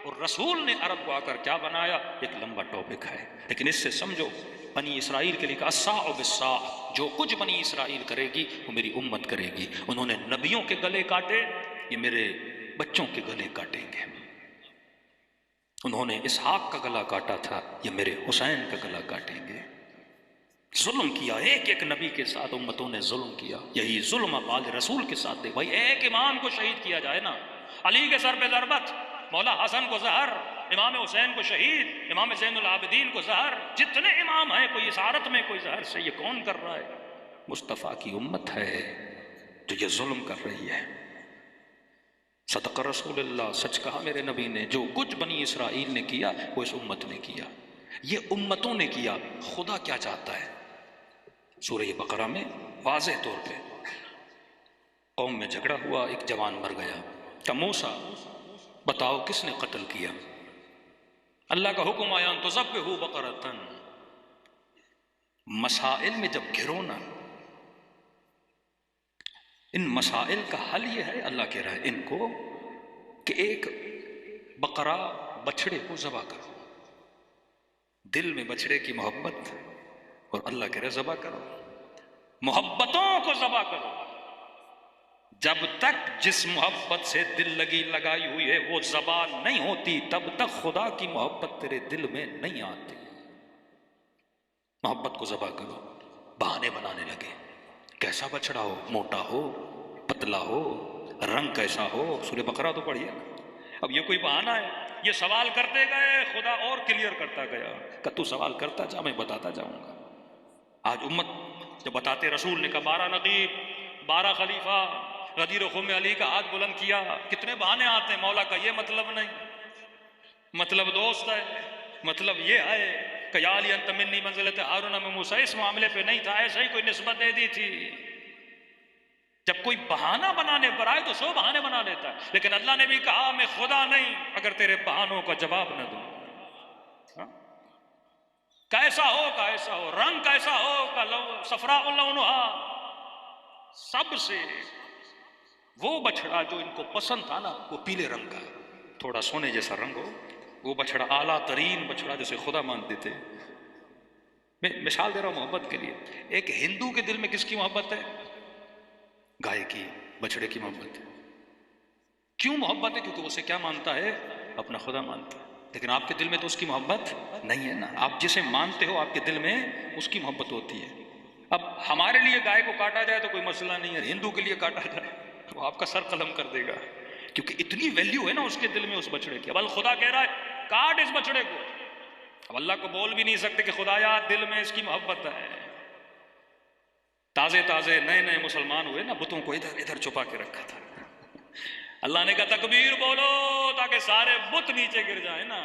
اور رسول نے عرب کو آ کر کیا بنایا، ایک لمبا ٹاپک ہے، لیکن اس سے سمجھو بنی اسرائیل کے لیے کہا الصاع بالصاع، جو کچھ بنی اسرائیل کرے گی وہ میری امت کرے گی۔ انہوں نے نبیوں کے گلے کاٹے، یہ میرے بچوں کے گلے کاٹیں گے۔ انہوں نے اسحاق کا گلا کاٹا تھا، یہ میرے حسین کا گلا کاٹیں گے۔ ظلم کیا ایک ایک نبی کے ساتھ، امتوں نے ظلم کیا، یہی ظلم اب آل رسول کے ساتھ دے۔ بھائی ایک امام کو شہید کیا جائے نا، علی کے سر پہ ضربت، مولا حسن کو زہر، امام حسین کو شہید، امام زین العابدین کو زہر، جتنے امام ہیں کوئی اسارت میں کوئی زہر سے، یہ کون کر رہا ہے؟ مصطفیٰ کی امت ہے جو یہ ظلم کر رہی ہے۔ صدق رسول اللہ، سچ کہا میرے نبی نے، جو کچھ بنی اسرائیل نے کیا وہ اس امت نے کیا، یہ امتوں نے کیا۔ خدا کیا چاہتا ہے؟ سورہ بقرہ میں واضح طور پہ قوم میں جھگڑا ہوا، ایک جوان مر گیا، کہ موسیٰ بتاؤ کس نے قتل کیا؟ اللہ کا حکم آیا ان تذبحوا بقرۃ۔ مسائل میں جب گھرو نا، ان مسائل کا حل یہ ہے، اللہ کہہ رہا ہے ان کو کہ ایک بقرہ بچڑے کو ذبح کرو، دل میں بچڑے کی محبت، اور اللہ کہہ رہا ہے ذبح کرو، محبتوں کو ذبح کرو۔ جب تک جس محبت سے دل لگائی ہوئی ہے وہ ذبح نہیں ہوتی، تب تک خدا کی محبت تیرے دل میں نہیں آتی۔ محبت کو ذبح کرو۔ بہانے بنانے لگے، کیسا بچڑا ہو، موٹا ہو، پتلا ہو، رنگ کیسا ہو، سورہ بقرہ تو پڑھیے نا۔ اب یہ کوئی بہانہ ہے؟ یہ سوال کرتے گئے، خدا اور کلیئر کرتا گیا کہ تو سوال کرتا جا، میں بتاتا جاؤں گا۔ آج امت جب بتاتے، رسول نے کہا 12 نقیب، 12 خلیفہ، غدیر و خم علی کا ہاتھ بلند کیا، کتنے بہانے آتے ہیں، مولا کا یہ مطلب نہیں، مطلب دوست ہے، مطلب یہ ہے کہ یا علی انت منی منزلت ہارون من موسیٰ، اس معاملے پہ نہیں تھا، ایسے ہی کوئی نسبت دے دی تھی۔ جب کوئی بہانہ بنانے پر آئے تو 100 بہانے بنا لیتا ہے، لیکن اللہ نے بھی کہا میں خدا نہیں اگر تیرے بہانوں کا جواب نہ دوں۔ کیسا ہو، کیسا ہو، رنگ کیسا ہو، صفراء لونہا، سب سے وہ بچڑا جو ان کو پسند تھا نا، وہ پیلے رنگ کا، تھوڑا سونے جیسا رنگ ہو، وہ بچڑا اعلیٰ ترین بچڑا جسے خدا مانتے تھے۔ میں مثال دے رہا ہوں محبت کے لیے۔ ایک ہندو کے دل میں کس کی محبت ہے؟ گائے کی، بچڑے کی محبت ہے۔ کیوں محبت ہے؟ کیونکہ اسے کیا مانتا ہے؟ اپنا خدا مانتا ہے۔ لیکن آپ کے دل میں تو اس کی محبت نہیں ہے نا، آپ جسے مانتے ہو آپ کے دل میں اس کی محبت ہوتی ہے۔ اب ہمارے لیے گائے کو کاٹا جائے تو کوئی مسئلہ نہیں ہے، ہندو کے لیے کاٹا جائے وہ آپ کا سر قلم کر دے گا، کیونکہ اتنی ویلیو ہے نا اس کے دل میں اس بچڑے کی۔ اب خدا کہہ رہا ہے کاٹ اس بچڑے کو۔ اب اللہ کو بول بھی نہیں سکتے کہ خدایا دل میں اس کی محبت ہے۔ تازے تازے نئے نئے مسلمان ہوئے نا، بتوں کو ادھر ادھر چھپا کے رکھا تھا، اللہ نے کہا تکبیر بولو تاکہ سارے بت نیچے گر جائیں نا۔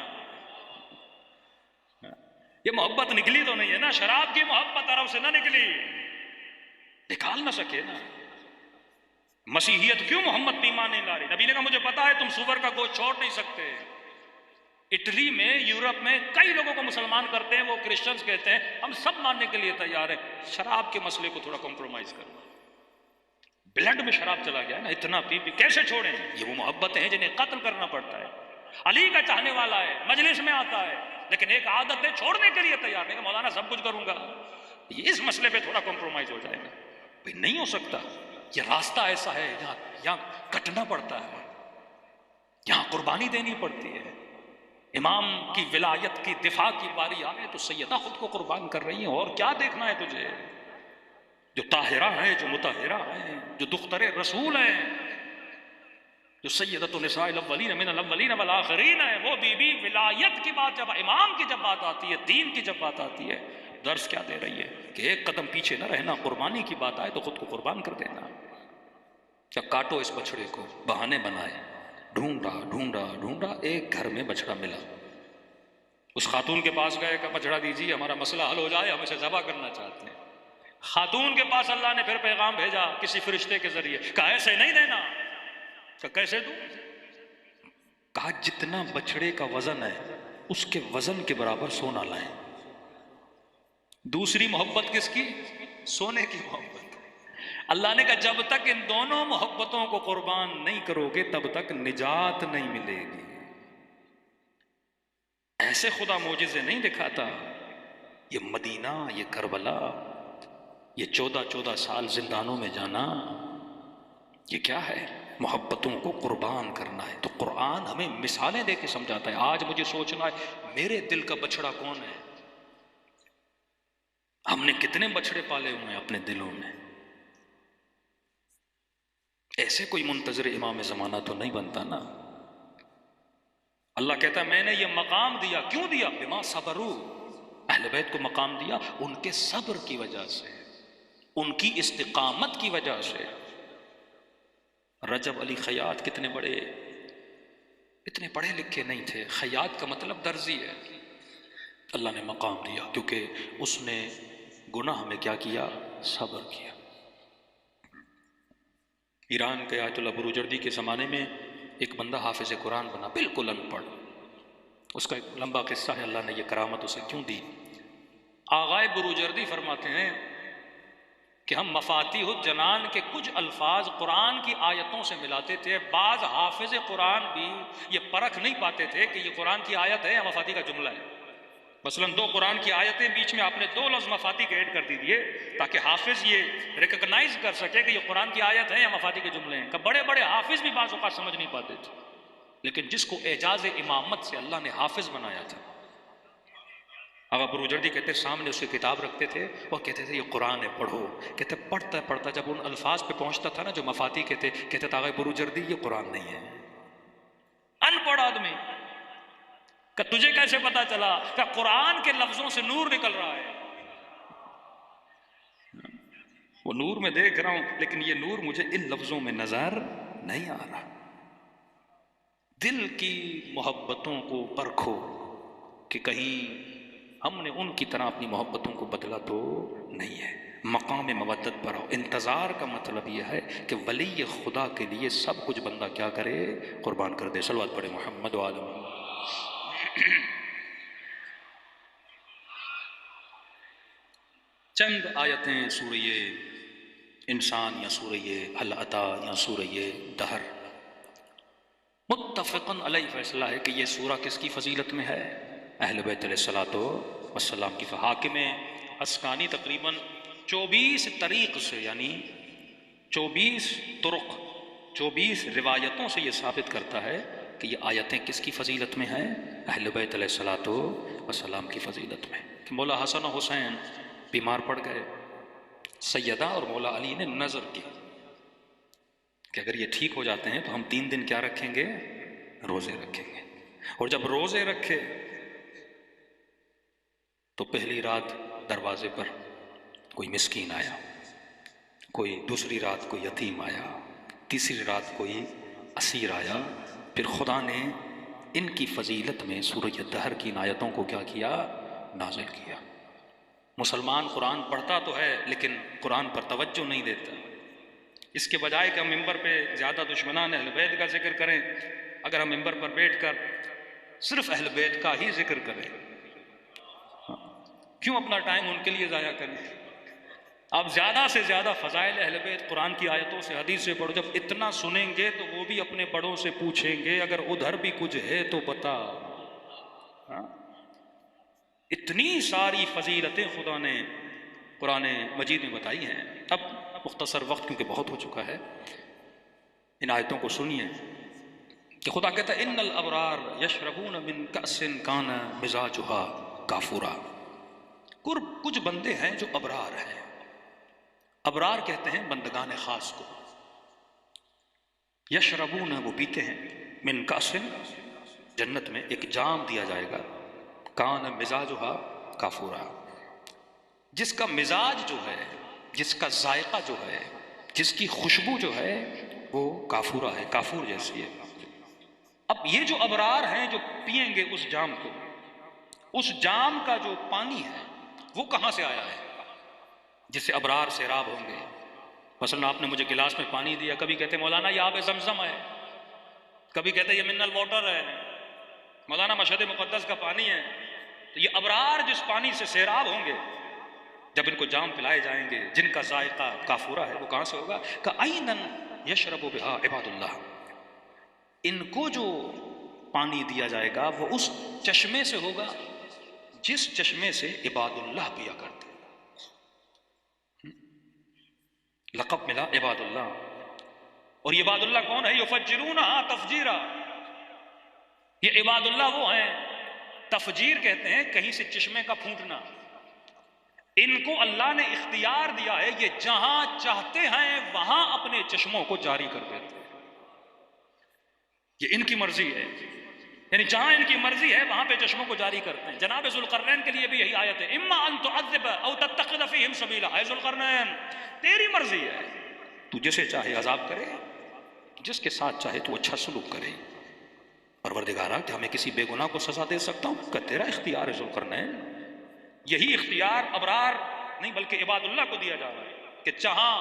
یہ محبت نکلی تو نہیں ہے نا، شراب کی محبت عرب سے نہ نکلی، نکال نہ سکے نا۔ مسیحیت کیوں محمد ایمان نہیں لا رہی؟ نبی نے کہا مجھے پتا ہے تم سور کا گوشت چھوڑ نہیں سکتے۔ اٹلی میں، یورپ میں کئی لوگوں کو مسلمان کرتے ہیں، وہ کرسچنز کہتے ہیں ہم سب ماننے کے لیے تیار ہیں، شراب کے مسئلے کو تھوڑا کمپرومائز کرو۔ بلڈ میں شراب چلا گیا نا، اتنا پی پی کیسے چھوڑیں؟ یہ وہ محبتیں ہیں جنہیں قتل کرنا پڑتا ہے۔ علی کا چاہنے والا ہے، مجلس میں آتا ہے، لیکن ایک عادت ہے چھوڑنے کے لیے تیار نہیں کہ مولانا سب کچھ کروں گا، اس مسئلے پہ تھوڑا کمپرومائز ہو جائے گا۔ بھئی نہیں ہو سکتا، یہ راستہ ایسا ہے یہاں کٹنا پڑتا ہے، یہاں قربانی دینی پڑتی ہے۔ امام کی ولایت کی دفاع کی باری آئے تو سیدہ خود کو قربان کر رہی ہیں، اور کیا دیکھنا ہے تجھے؟ جو طاہرہ ہیں، جو مطہرہ ہیں، جو دختر رسول ہیں، جو سیدۃ النساء الاولین من الاولین والآخرین ہے، وہ بی بی ولایت کی بات جب امام کی جب بات آتی ہے، دین کی جب بات آتی ہے، درس کیا دے رہی ہے کہ ایک قدم پیچھے نہ رہنا، قربانی کی بات آئے تو خود کو قربان کر دینا۔ کیا کاٹو اس بچڑے کو، بہانے بنائے، ڈھونڈا ڈھونڈا ڈھونڈا، ایک گھر میں بچڑا ملا۔ اس خاتون کے پاس گئے کہ بچڑا دیجیے ہمارا مسئلہ حل ہو جائے، ہم اسے ذبح کرنا چاہتے ہیں۔ خاتون کے پاس اللہ نے پھر پیغام بھیجا کسی فرشتے کے ذریعے، کہا ایسے نہیں دینا۔ کہ کیسے دوں؟ کہا جتنا بچڑے کا وزن ہے اس کے وزن کے برابر سونا لائیں۔ دوسری محبت کس کی؟ سونے کی محبت۔ اللہ نے کہا جب تک ان دونوں محبتوں کو قربان نہیں کرو گے تب تک نجات نہیں ملے گی۔ ایسے خدا معجزے نہیں دکھاتا۔ یہ مدینہ، یہ کربلا، یہ 14 سال زندانوں میں جانا، یہ کیا ہے؟ محبتوں کو قربان کرنا ہے۔ تو قرآن ہمیں مثالیں دے کے سمجھاتا ہے۔ آج مجھے سوچنا ہے میرے دل کا بچڑا کون ہے؟ ہم نے کتنے بچڑے پالے ہوئے ہیں اپنے دلوں میں؟ ایسے کوئی منتظر امام زمانہ تو نہیں بنتا نا۔ اللہ کہتا ہے میں نے یہ مقام دیا، کیوں دیا؟ بما صبروا، اہل بیت کو مقام دیا ان کے صبر کی وجہ سے، ان کی استقامت کی وجہ سے۔ رجب علی خیاط کتنے بڑے، اتنے پڑھے لکھے نہیں تھے، خیاط کا مطلب درزی ہے۔ اللہ نے مقام دیا کیونکہ اس نے گناہ میں کیا کیا؟ صبر کیا۔ ایران کے آیت اللہ بروجردی کے زمانے میں ایک بندہ حافظ قرآن بنا، بالکل ان پڑھ. اس کا ایک لمبا قصہ ہے، اللہ نے یہ کرامت اسے کیوں دی. آغائے بروجردی فرماتے ہیں کہ ہم مفاتیح الجنان کے کچھ الفاظ قرآن کی آیتوں سے ملاتے تھے. بعض حافظ قرآن بھی یہ پرکھ نہیں پاتے تھے کہ یہ قرآن کی آیت ہے یا مفاتیح کا جملہ ہے. مثلاً 2 قرآن کی آیتیں، بیچ میں آپ نے 2 لفظ مفاتیح کے ایڈ کر دیجئے تاکہ حافظ یہ ریکگنائز کر سکے کہ یہ قرآن کی آیت ہے یا مفاتیح کے جملے ہیں. کہ بڑے بڑے حافظ بھی بعض اوقات سمجھ نہیں پاتے تھے، لیکن جس کو اعجاز امامت سے اللہ نے حافظ بنایا تھا. آقا بروجردی کہتے سامنے اس کی کتاب رکھتے تھے اور کہتے تھے یہ قرآن ہے پڑھو. کہتے پڑھتا پڑھتا جب ان الفاظ پہ پہنچتا تھا نا جو مفاتیح کہتے تھے آقا بروجردی یہ قرآن نہیں ہے. ان پڑھ آدمی کہ تجھے کیسے پتا چلا؟ کہ قرآن کے لفظوں سے نور نکل رہا ہے. وہ نور میں دیکھ رہا ہوں لیکن یہ نور مجھے ان لفظوں میں نظر نہیں آ رہا. دل کی محبتوں کو پرکھو کہ کہیں ہم نے ان کی طرح اپنی محبتوں کو بدلا تو نہیں ہے. مقام مودت پر آؤ. انتظار کا مطلب یہ ہے کہ ولی خدا کے لیے سب کچھ بندہ کیا کرے؟ قربان کر دے. صلوات پڑھے محمد و آل محمد. چند آیتیں سورہ انسان یا سورہ حل عطا یا سورہ دہر. متفقن علیہ فیصلہ ہے کہ یہ سورہ کس کی فضیلت میں ہے؟ اہل بیت علیہ الصلوۃ والسلام کی. حاکم اسکانی تقریباً 24 طریق سے، یعنی 24 طرق، 24 روایتوں سے یہ ثابت کرتا ہے کہ یہ آیتیں کس کی فضیلت میں ہیں؟ اہل بیت علیہ الصلوۃ والسلام کی فضیلت میں. کہ مولا حسن و حسین بیمار پڑ گئے، سیدہ اور مولا علی نے نظر کی کہ اگر یہ ٹھیک ہو جاتے ہیں تو ہم 3 دن کیا رکھیں گے؟ روزے رکھیں گے. اور جب روزے رکھے تو پہلی رات دروازے پر کوئی مسکین آیا، کوئی دوسری رات کوئی یتیم آیا، تیسری رات کوئی اسیر آیا. پھر خدا نے ان کی فضیلت میں سورہ دہر کی آیتوں کو کیا کیا؟ نازل کیا. مسلمان قرآن پڑھتا تو ہے لیکن قرآن پر توجہ نہیں دیتا. اس کے بجائے کہ ہم ممبر پہ زیادہ دشمنان اہل بیت کا ذکر کریں، اگر ہم ممبر پر بیٹھ کر صرف اہل بیت کا ہی ذکر کریں، کیوں اپنا ٹائم ان کے لیے ضائع کریں؟ آپ زیادہ سے زیادہ فضائل اہل بیت قرآن کی آیتوں سے، حدیث سے پڑھو. جب اتنا سنیں گے تو وہ بھی اپنے بڑوں سے پوچھیں گے اگر ادھر بھی کچھ ہے تو بتا. اتنی ساری فضیلتیں خدا نے قرآن مجید میں بتائی ہیں. اب مختصر وقت کیونکہ بہت ہو چکا ہے، ان آیتوں کو سنیے کہ خدا کہتا ہے ان الابرار یشربون من کأس کان مزاجها کافورا. کچھ بندے ہیں جو ابرار ہیں. ابرار کہتے ہیں بندگان خاص کو. یشربون وہ پیتے ہیں، من کأس جنت میں ایک جام دیا جائے گا، کان مزاجها کافورا، جس کا مزاج جو ہے، جس کا ذائقہ جو ہے، جس کی خوشبو جو ہے وہ کافورا ہے، کافور جیسی ہے. اب یہ جو ابرار ہیں جو پئیں گے اس جام کو، اس جام کا جو پانی ہے وہ کہاں سے آیا ہے جس سے ابرار سیراب ہوں گے؟ مثلا آپ نے مجھے گلاس میں پانی دیا، کبھی کہتے مولانا یہ آب زمزم ہے، کبھی کہتے یہ منرل واٹر ہے، مولانا مشہد مقدس کا پانی ہے. تو یہ ابرار جس پانی سے سیراب ہوں گے جب ان کو جام پلائے جائیں گے جن کا ذائقہ کافورا ہے، وہ کہاں سے ہوگا؟ کَعَيْنًا يَشْرَبُ بِهَا عِبَادُ اللَّهِ. ان کو جو پانی دیا جائے گا وہ اس چشمے سے ہوگا جس چشمے سے عباد اللہ پیا کرتے. لقب ملا عباد اللہ. اور یہ عباد اللہ کون ہے؟ یفجرونها تفجیرا. یہ عباد اللہ وہ ہیں، تفجیر کہتے ہیں کہیں سے چشمے کا پھوٹنا. ان کو اللہ نے اختیار دیا ہے، یہ جہاں چاہتے ہیں وہاں اپنے چشموں کو جاری کر دیتے ہیں. یہ ان کی مرضی ہے، یعنی جہاں ان کی مرضی ہے وہاں پہ چشموں کو جاری کرتے ہیں. جناب ذوالقرنین کے لیے بھی یہی آیت ہے، اما ان تعذب او تتخذ فیہم سبیلا. اے ذوالقرنین تیری مرضی ہے، تو جسے چاہے عذاب کرے، جس کے ساتھ چاہے تو اچھا سلوک کرے. پروردگارا کہ ہمیں کسی بے گناہ کو سزا دے سکتا ہوں؟ کہ تیرا اختیار ہے ذوالقرنین. یہی اختیار ابرار نہیں بلکہ عباد اللہ کو دیا جا رہا ہے کہ جہاں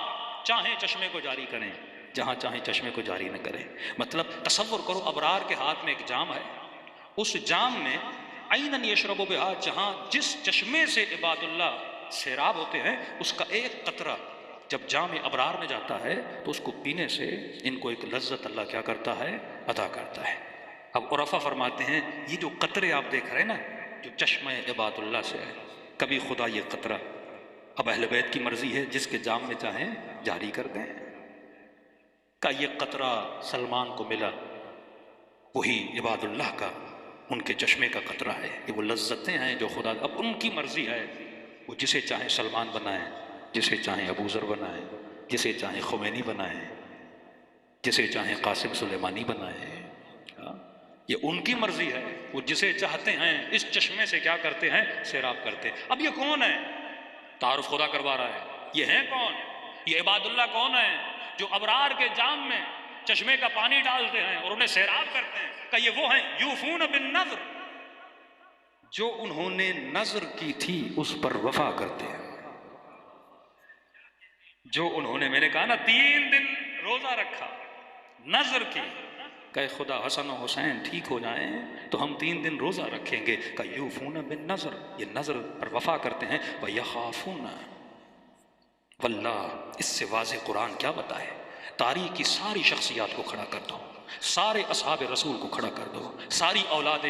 چاہیں چشمے کو جاری کریں، جہاں چاہیں چشمے کو جاری نہ کریں۔ مطلب تصور کرو ابرار کے ہاتھ میں ایک جام ہے، اس جام میں عیناً یشرب بہا، جہاں جس چشمے سے عباد اللہ سیراب ہوتے ہیں، اس کا ایک قطرہ جب جام ابرار میں جاتا ہے تو اس کو پینے سے ان کو ایک لذت اللہ کیا کرتا ہے، عطا کرتا ہے۔ اب عرفا فرماتے ہیں یہ جو قطرے آپ دیکھ رہے ہیں نا، جو چشمہ عباد اللہ سے ہے، کبھی خدا یہ قطرہ، اب اہل بیت کی مرضی ہے جس کے جام میں چاہیں جاری کر دیں، کا یہ قطرہ سلمان کو ملا، وہی عباد اللہ کا ان کے چشمے کا قطرہ ہے، یہ وہ لذتیں ہیں جو خدا، اب ان کی مرضی ہے، وہ جسے چاہیں سلمان بنائیں، جسے چاہیں ابو ذر بنائیں، جسے چاہیں خمینی بنائیں، جسے چاہیں قاسم سلیمانی بنائیں، یہ ان کی مرضی ہے، وہ جسے چاہتے ہیں اس چشمے سے کیا کرتے ہیں، سیراب کرتے ہیں۔ اب یہ کون ہے؟ تعارف خدا کروا رہا ہے، یہ ہیں کون؟ یہ عباد اللہ کون ہیں جو ابرار کے جام میں چشمے کا پانی ڈالتے ہیں اور انہیں سیراب کرتے ہیں؟ کہ یہ وہ ہیں یوفون بالنذر، جو انہوں نے نذر کی تھی اس پر وفا کرتے ہیں، جو انہوں نے، میں نے کہا نا 3 دن روزہ رکھا، نذر کی، کہ خدا حسن و حسین ٹھیک ہو جائیں تو ہم 3 دن روزہ رکھیں گے، کہ یوفون بالنذر، یہ نذر پر وفا کرتے ہیں، وَيَخَافُونَ، واللہ اس سے واضح قرآن کیا بتائے، تاریخ کی ساری شخصیات کو کھڑا کر دو، سارے اصحاب رسول کو کھڑا کر دو، ساری اولاد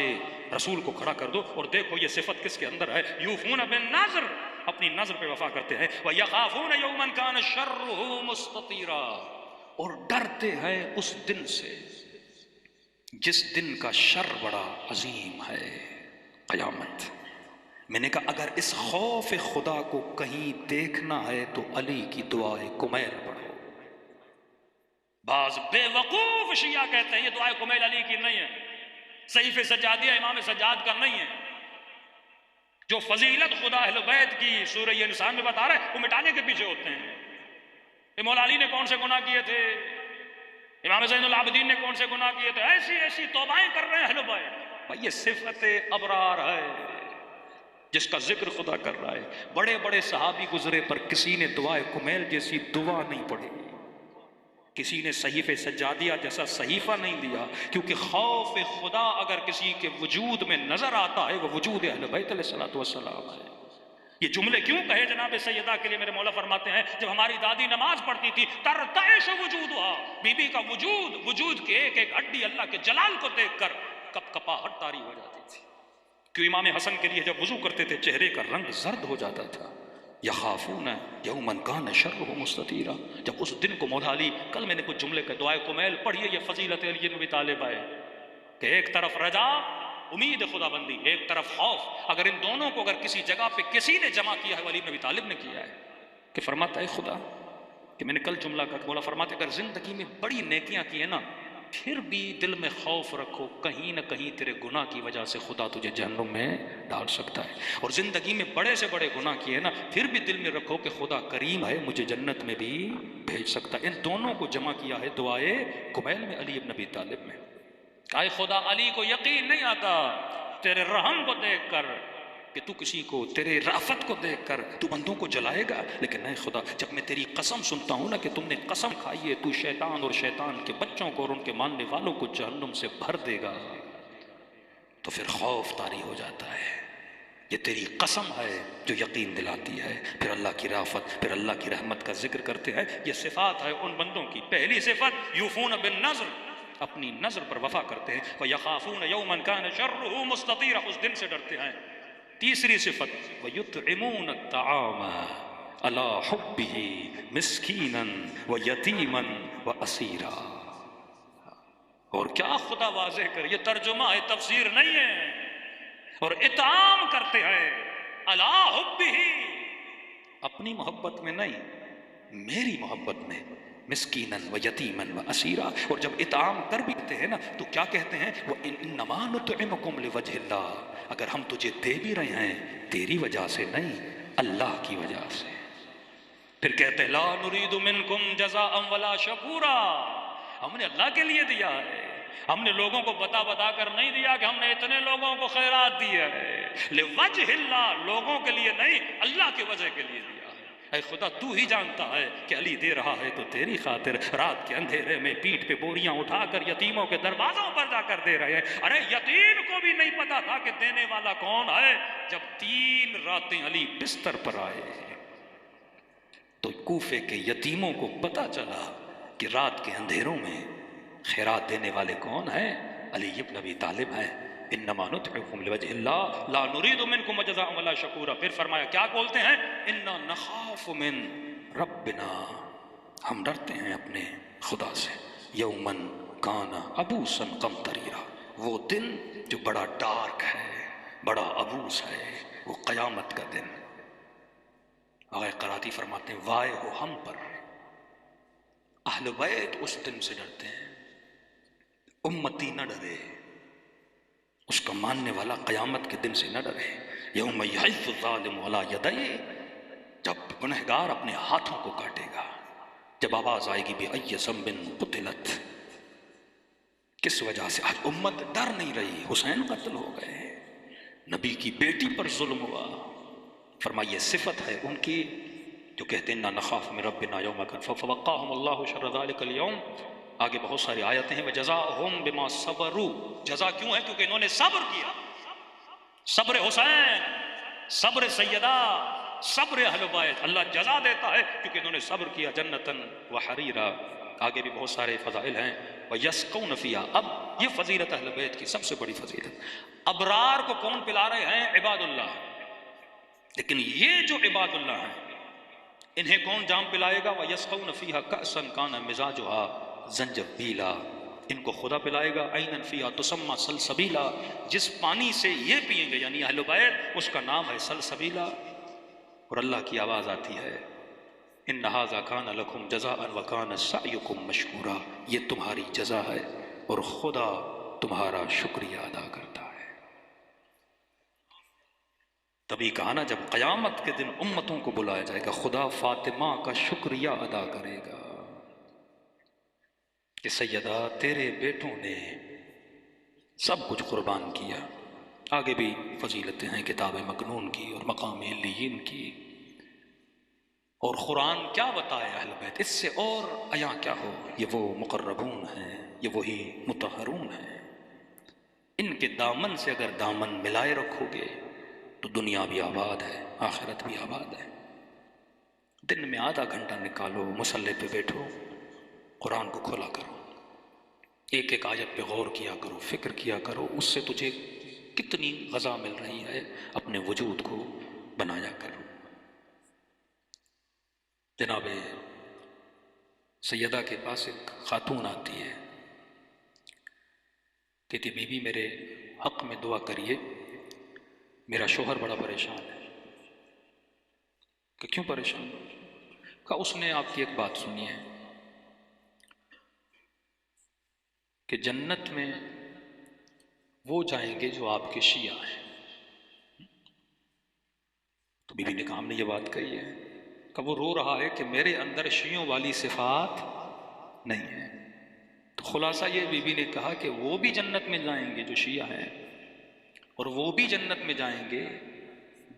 رسول کو کھڑا کر دو، اور دیکھو یہ صفت کس کے اندر ہے، یوفون بالنذر، اپنی نظر پہ وفا کرتے ہیں، وَيَخَافُونَ يَوْمًا كَانَ شَرُّهُ مُسْتَطِيرًا، اور ڈرتے ہیں اس دن سے جس دن کا شر بڑا عظیم ہے، قیامت۔ میں نے کہا اگر اس خوف خدا کو کہیں دیکھنا ہے تو علی کی دعائے کمیل پڑھو۔ بعض بے وقوف شیعہ کہتے ہیں یہ دعائے کمیل علی کی نہیں ہے، صحیف سجادیہ امام سجاد کا نہیں ہے، جو فضیلت خدا اہل بیت کی سورہ انسان میں بتا رہا ہے وہ مٹانے کے پیچھے ہوتے ہیں۔ کہ مولا علی نے کون سے گناہ کیے تھے، امام زین العابدین نے کون سے گناہ کیے تھے، ایسی ایسی توبائیں کر رہے ہیں اہل بیت، بھائی یہ صفت ابرار ہے جس کا ذکر خدا کر رہا ہے۔ بڑے بڑے صحابی گزرے پر کسی نے دعائے کمیل جیسی دعا نہیں پڑھی، کسی نے صحیفہ سجادیہ جیسا صحیفہ نہیں دیا، کیونکہ خوف خدا اگر کسی کے وجود میں نظر آتا ہے وہ وجود اہل بیت علیہ السلام ہے۔ یہ جملے کیوں کہے جناب سیدہ کے لیے؟ میرے مولا فرماتے ہیں جب ہماری دادی نماز پڑھتی تھی ترتعش وجودہا، بی بی کا وجود کے ایک ایک ہڈی اللہ کے جلال کو دیکھ کر کپ کپاہٹ طاری ہو جاتی تھی، کیوں امام حسن کے لیے جب وضو کرتے تھے چہرے کا رنگ زرد ہو جاتا تھا۔ یخافون یوما کان شرہ مستطیرا، جب اس دن کو مولا علی، کل میں نے کچھ جملے کا دعائے کمیل پڑھیے، یہ فضیلت علی بن ابی طالب ہے کہ ایک طرف رجا امید خدا بندی، ایک طرف خوف، اگر ان دونوں کو اگر کسی جگہ پہ کسی نے جمع کیا ہے علی بن ابی طالب نے کیا ہے، کہ فرماتا ہے خدا کہ میں نے کل جملہ کہا، مولا فرماتے اگر زندگی میں بڑی نیکیاں کی ہیں نا پھر بھی دل میں خوف رکھو کہیں نہ کہیں تیرے گناہ کی وجہ سے خدا تجھے جہنم میں ڈال سکتا ہے، اور زندگی میں بڑے سے بڑے گناہ کیے نا پھر بھی دل میں رکھو کہ خدا کریم ہے مجھے جنت میں بھی بھیج سکتا ہے۔ ان دونوں کو جمع کیا ہے دعائے کمیل میں علی بن ابی طالب میں۔ اے خدا علی کو یقین نہیں آتا تیرے رحم کو دیکھ کر کہ تو کسی کو، تیرے رافت کو دیکھ کر تو بندوں کو جلائے گا، لیکن اے خدا جب میں تیری قسم سنتا ہوں نا کہ تم نے قسم کھائی ہے تو شیطان اور شیطان کے بچوں کو اور ان کے ماننے والوں کو جہنم سے بھر دے گا، تو پھر خوف طاری ہو جاتا ہے۔ یہ تیری قسم ہے جو یقین دلاتی ہے، پھر اللہ کی رافت، پھر اللہ کی رحمت کا ذکر کرتے ہیں۔ یہ صفات ہے ان بندوں کی۔ پہلی صفت یوفون بالنذر، اپنی نظر پر وفا کرتے ہیں، وَيَخَافُونَ يَوْمًا كَانَ شَرُّهُ مُسْتَطِيرًا، اس دن سے ڈرتے ہیں۔ تیسری صفت وَيُطْعِمُونَ الطَّعَامَ عَلَىٰ حُبِّهِ مِسْكِينًا وَيَتِيمًا وَأَسِيرًا، اور کیا خدا واضح کر، یہ ترجمہ ہے تفسیر نہیں ہے، اور اطعام کرتے ہیں عَلَىٰ حُبِّهِ، اپنی محبت میں نہیں میری محبت میں، مسکیناً و یتیماً و اسیرا، اور جب اطعام کر بھی کہتے ہیں نا تو کیا کہتے ہیں، وَإِنَّمَا نُطْعِمُكُمْ لِوَجْهِ اللَّهِ، اگر ہم تجھے دے بھی رہے ہیں تیری وجہ سے نہیں اللہ کی وجہ سے۔ پھر کہتے ہیں لا نريد منكم جزاء ولا شکورا، ہم نے اللہ کے لیے دیا ہے، ہم نے لوگوں کو بتا بتا کر نہیں دیا کہ ہم نے اتنے لوگوں کو خیرات دیا ہے، لِوَجْهِ اللَّهِ، لوگوں کے لیے نہیں اللہ کی وجہ کے لیے دیا ہے۔ اے خدا تو ہی جانتا ہے کہ علی دے رہا ہے تو تیری خاطر، رات کے اندھیرے میں پیٹھ پہ بوریاں اٹھا کر یتیموں کے دروازوں پر جا کر دے رہے ہیں۔ ارے یتیم کو بھی نہیں پتا تھا کہ دینے والا کون ہے، جب 3 راتیں علی بستر پر آئے تو کوفے کے یتیموں کو پتا چلا کہ رات کے اندھیروں میں خیرات دینے والے کون ہیں، علی ابن ابی طالب ہیں۔ انما نطعمکم لوجہ اللہ لا نرید منکم جزاء ولا شکورا۔ پھر فرمایا کیا بولتے ہیں، انا نخاف من ربنا، ہم ڈرتے ہیں اپنے خدا سے، یومن کان عبوسا قمطریرا، وہ دن جو بڑا ڈارک ہے، بڑا عبوس ہے، وہ قیامت کا دن۔ آقا قراتی فرماتے ہیں وائے ہو ہم پر، اہل بیت اس دن سے ڈرتے ہیں، امتی نہ ڈرے، اس کا ماننے والا قیامت کے دن سے نہ ڈرے۔ یوم یحث الظالم علی یدیہ، جب گنہگار اپنے ہاتھوں کو کاٹے گا، جب آواز آئے گی بأی ذنب قتلت، کس وجہ سے؟ آج امت ڈر نہیں رہی، حسین قتل ہو گئے، نبی کی بیٹی پر ظلم ہوا۔ فرمائیے صفت ہے ان کی جو کہتے ہیں انا نخاف من ربنا یوما کان فوقاهم اللہ شر ذلک اليوم۔ آگے بہت ساری آیتیں ہیں وجزاؤہم بما صبروا، جزا کیوں ہے؟ کیونکہ انہوں نے صبر کیا، صبر حسین، صبر سیدہ، صبر اہل بیت، اللہ جزا دیتا ہے کیونکہ انہوں نے صبر کیا، جنتاً وحریرا۔ آگے بھی بہت سارے فضائل ہیں وَيَسْقَوْنَ فِيهَا۔ اب یہ فضیلت اہل بیت کی سب سے بڑی فضیلت۔ ابرار کو کون پلا رہے ہیں؟ عباد اللہ، لیکن یہ جو عباد اللہ ہیں انہیں کون جام پلائے گا؟ وَيَسْقَوْنَ فِيهَا كَأْسًا كَانَ مِزَاجُهَا زَنْجَبِيلًا، ان کو خدا پلائے گا عَيْنًا فِيهَا تُسَمَّى سَلْسَبِيلًا، جس پانی سے یہ پئیں گے یعنی اہل بیت، اس کا نام ہے سلسبیلا۔ اور اللہ کی آواز آتی ہے ان ھذا کان لکم جزاء وکان سعیکم مشکورا، یہ تمہاری جزا ہے اور خدا تمہارا شکریہ ادا کرتا ہے۔ تبھی کہا نا جب قیامت کے دن امتوں کو بلایا جائے گا، خدا فاطمہ کا شکریہ ادا کرے گا کہ سیدہ تیرے بیٹوں نے سب کچھ قربان کیا۔ آگے بھی فضیلتیں ہیں کتاب مکنون کی اور مقام علیین کی، اور قرآن کیا بتائے اہل بیت، اس سے اور عیاں کیا ہو، یہ وہ مقربون ہیں، یہ وہی مطہرون ہیں، ان کے دامن سے اگر دامن ملائے رکھو گے تو دنیا بھی آباد ہے، آخرت بھی آباد ہے۔ دن میں آدھا گھنٹہ نکالو، مصلی پہ بیٹھو، قرآن کو کھولا کرو، ایک ایک آیت پہ غور کیا کرو، فکر کیا کرو، اس سے تجھے کتنی غذا مل رہی ہے، اپنے وجود کو بنایا کرو۔ جناب سیدہ کے پاس ایک خاتون آتی ہے، کہتی بی بی میرے حق میں دعا کریے، میرا شوہر بڑا پریشان ہے۔ کہ کیوں پریشان؟ کہا اس نے آپ کی ایک بات سنی ہے کہ جنت میں وہ جائیں گے جو آپ کے شیعہ ہیں۔ تو بی بی نے کہا ہم نے یہ بات کہی ہے، کہ وہ رو رہا ہے کہ میرے اندر شیعوں والی صفات نہیں ہے۔ تو خلاصہ یہ بی بی نے کہا کہ وہ بھی جنت میں جائیں گے جو شیعہ ہیں، اور وہ بھی جنت میں جائیں گے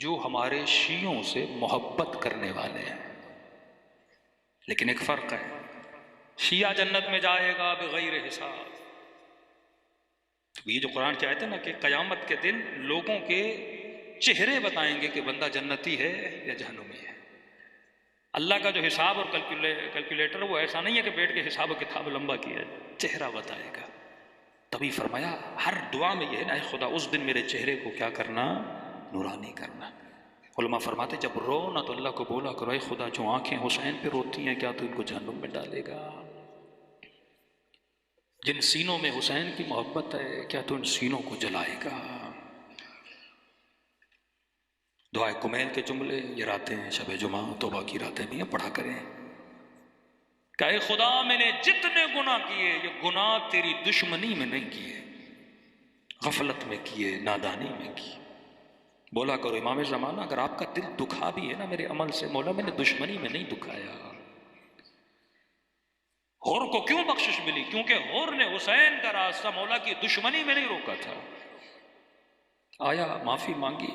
جو ہمارے شیعوں سے محبت کرنے والے ہیں، لیکن ایک فرق ہے، شیعہ جنت میں جائے گا بغیر حساب۔ یہ جو قرآن کی آیت ہے نا کہ قیامت کے دن لوگوں کے چہرے بتائیں گے کہ بندہ جنتی ہے یا جہنمی ہے۔ اللہ کا جو حساب اور کیلکولیٹر وہ ایسا نہیں ہے کہ بیٹھ کے حساب و کتاب لمبا کیا ہے، چہرہ بتائے گا۔ تبھی فرمایا ہر دعا میں یہ ہے نا اے خدا اس دن میرے چہرے کو کیا کرنا؟ نورانی کرنا۔ علماء فرماتے جب رو نہ تو اللہ کو بولا کرو اے خدا جو آنکھیں حسین پہ روتی ہیں کیا تو ان کو جہنم میں ڈالے گا؟ جن سینوں میں حسین کی محبت ہے کیا تو ان سینوں کو جلائے گا؟ دعائے کمیل کے جملے یہ راتیں شب جمعہ توبہ کی راتیں بھی ہیں، پڑھا کریں کہ اے خدا میں نے جتنے گناہ کیے یہ گناہ تیری دشمنی میں نہیں کیے، غفلت میں کیے، نادانی میں کیے۔ بولا کرو امام زمانہ اگر آپ کا دل دکھا بھی ہے نا میرے عمل سے، مولا میں نے دشمنی میں نہیں دکھایا۔ حور کو کیوں بخشش ملی؟ کیونکہ حور نے حسین کا راستہ مولا کی دشمنی میں نہیں روکا تھا، آیا معافی مانگی،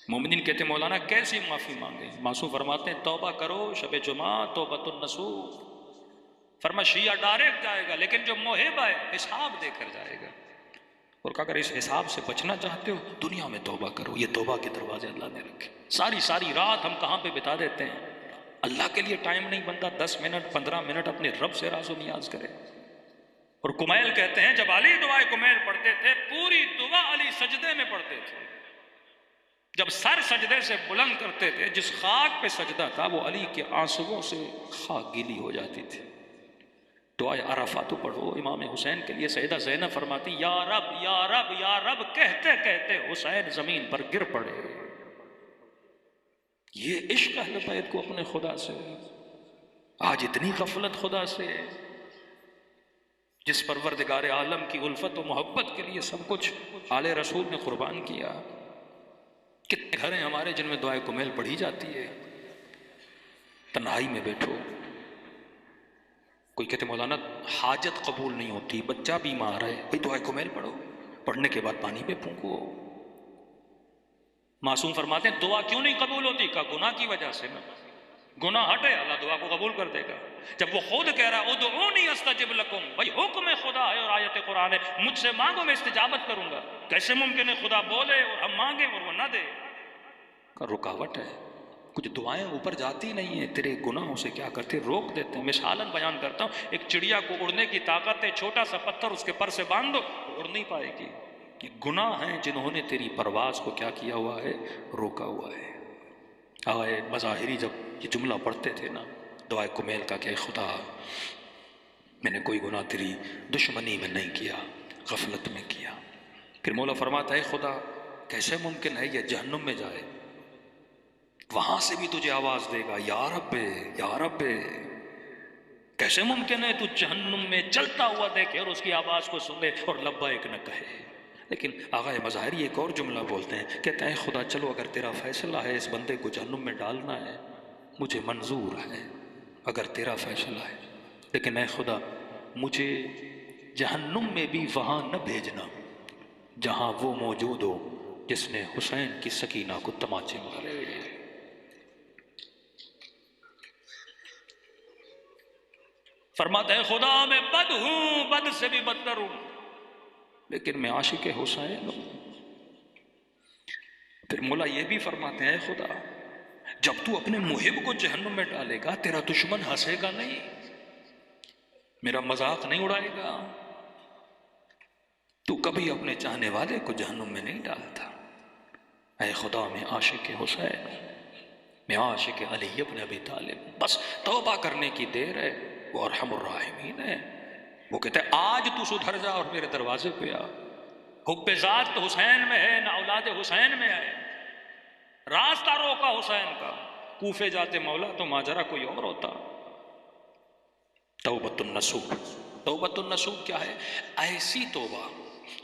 مومنین کہتے ہیں مولانا کیسی معافی مانگے؟ معصوم فرماتے ہیں توبہ کرو شب جمعہ توبۃ النصوح. فرما شیعہ ڈائریکٹ جائے گا لیکن جو محب ہے حساب دے کر جائے گا. اور اگر اس حساب سے بچنا چاہتے ہو دنیا میں توبہ کرو. یہ توبہ کے دروازے اللہ نے رکھے. ساری رات ہم کہاں پہ بتا دیتے ہیں؟ اللہ کے لیے ٹائم نہیں بنتا. 10 منٹ 15 منٹ اپنے رب سے راز و نیاز کرے. اور کمیل کہتے ہیں جب علی دعائے کمیل پڑھتے تھے پوری دعا علی سجدے میں پڑھتے تھے. جب سر سجدے سے بلند کرتے تھے جس خاک پہ سجدہ تھا وہ علی کے آنسوؤں سے خاک گیلی ہو جاتی تھی. دعائے عرفات پڑھو. امام حسین کے لیے سیدہ زینب فرماتی یا رب یا رب یا رب کہتے کہتے حسین زمین پر گر پڑے. یہ عشق اہل بیت کو اپنے خدا سے. آج اتنی غفلت خدا سے. جس پروردگار عالم کی الفت و محبت کے لیے سب کچھ آل رسول نے قربان کیا. کتنے گھر ہیں ہمارے جن میں دعائے کمیل پڑھی جاتی ہے. تنہائی میں بیٹھو. کوئی کہتے مولانا حاجت قبول نہیں ہوتی بچہ بیمار ہے بھئی دعائے کمیل پڑھو. پڑھنے کے بعد پانی پہ پھونکو. معصوم فرماتے ہیں دعا کیوں نہیں قبول ہوتی؟ کہ گناہ کی وجہ سے. گناہ ہٹے اللہ دعا کو قبول کر دے گا. جب وہ خود کہہ رہا ہے ادعونی استجب لکم، بھئی حکم خدا ہے اور آیت قرآن ہے، مجھ سے مانگو میں استجابت کروں گا. کیسے ممکن ہے خدا بولے اور ہم مانگیں اور وہ نہ دے؟ رکاوٹ ہے. کچھ دعائیں اوپر جاتی نہیں ہیں. تیرے گناہوں سے کیا کرتے روک دیتے ہیں. مثالاً بیان کرتا ہوں. ایک چڑیا کو اڑنے کی طاقت ہے. چھوٹا سا پتھر اس کے پر سے باندھ دو اڑ نہیں پائے گی. یہ گناہ ہیں جنہوں نے تیری پرواز کو کیا کیا ہوا ہے؟ روکا ہوا ہے. آئے مظاہری جب یہ جملہ پڑھتے تھے نا دعائے کمیل کا کہ خدا میں نے کوئی گناہ تیری دشمنی میں نہیں کیا، غفلت میں کیا. پھر مولا فرماتا ہے خدا کیسے ممکن ہے یہ جہنم میں جائے؟ وہاں سے بھی تجھے آواز دے گا یا رب یا رب. کیسے ممکن ہے تو جہنم میں چلتا ہوا دیکھے اور اس کی آواز کو سنے اور لبیک نہ کہے؟ لیکن آغا مظاہری ایک اور جملہ بولتے ہیں. کہتے ہیں خدا چلو اگر تیرا فیصلہ ہے اس بندے کو جہنم میں ڈالنا ہے مجھے منظور ہے اگر تیرا فیصلہ ہے. لیکن اے خدا مجھے جہنم میں بھی وہاں نہ بھیجنا جہاں وہ موجود ہو جس نے حسین کی سکینہ کو تماچے مارے. فرماتا ہے خدا میں بد ہوں، بد سے بھی بدتر ہوں، لیکن میں عاشق حسین ہوں. پھر مولا یہ بھی فرماتے ہیں خدا جب تو اپنے محب کو جہنم میں ڈالے گا تیرا دشمن ہنسے گا نہیں، میرا مذاق نہیں اڑائے گا. تو کبھی اپنے چاہنے والے کو جہنم میں نہیں ڈالتا. اے خدا میں عاشق حسین ہوں، میں عاشق علی ابن ابی طالب. بس توبہ کرنے کی دیر ہے. وہ ارحم الراحمین ہے. وہ کہتے ہیں آج تو سدھر جا اور میرے دروازے پہ آ. حب ذات تو حسین میں ہے نہ اولاد حسین میں ہے. راستہ روکا حسین کا. کوفے جاتے مولا تو ماجرا کوئی اور ہوتا. توبۃ النصوح. توبۃ النصوح کیا ہے؟ ایسی توبہ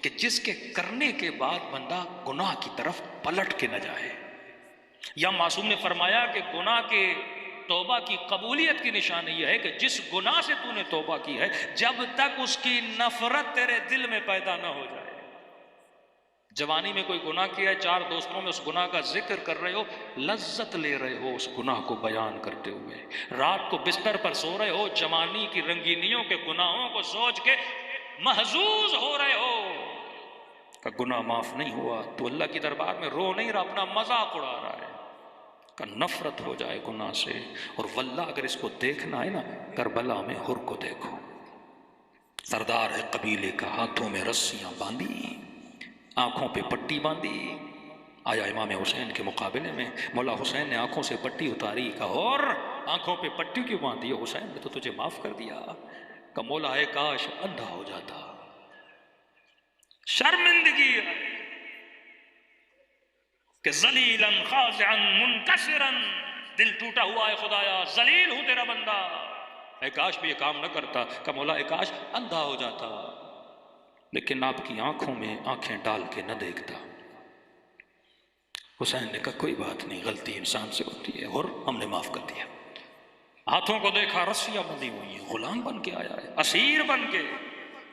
کہ جس کے کرنے کے بعد بندہ گناہ کی طرف پلٹ کے نہ جائے. یا معصوم نے فرمایا کہ گناہ کے توبہ کی قبولیت کی نشانی یہ ہے کہ جس گناہ سے تو نے توبہ کی ہے جب تک اس کی نفرت تیرے دل میں پیدا نہ ہو جائے. جوانی میں کوئی گناہ کیا ہے، 4 دوستوں میں اس گناہ کا ذکر کر رہے ہو، لذت لے رہے ہو اس گناہ کو بیان کرتے ہوئے. رات کو بستر پر سو رہے ہو، جوانی کی رنگینیوں کے گناہوں کو سوچ کے محظوظ ہو رہے ہو کہ گناہ معاف نہیں ہوا. تو اللہ کی دربار میں رو نہیں رہا، اپنا مذاق اڑا رہا ہے. کہ نفرت ہو جائے گناہ سے. اور واللہ اگر اس کو دیکھنا ہے نا کربلا میں حر کو دیکھو. سردار ہے قبیلے کا، ہاتھوں میں رسیاں باندھی، آنکھوں پہ پٹی باندھی. آیا امام حسین کے مقابلے میں مولا حسین نے آنکھوں سے پٹی اتاری. کہا اور آنکھوں پہ پٹی کیوں باندھی؟ حسین نے تو تجھے معاف کر دیا. کہ مولا ہے کاش اندھا ہو جاتا. شرمندگی ہے کہ ذلیلا خاضعا منکسرا، دل ٹوٹا ہوا ہے خدایا، ذلیل ہوں تیرا بندہ. اے کاش بھی یہ کام نہ کرتا. کہ مولا اے کاش اندھا ہو جاتا لیکن آپ کی آنکھوں میں آنکھیں ڈال کے نہ دیکھتا. حسین نے کہا کوئی بات نہیں، غلطی انسان سے ہوتی ہے اور ہم نے معاف کر دیا. ہاتھوں کو دیکھا رسیاں بندھی ہوئی ہیں، غلام بن کے آیا ہے، اسیر بن کے.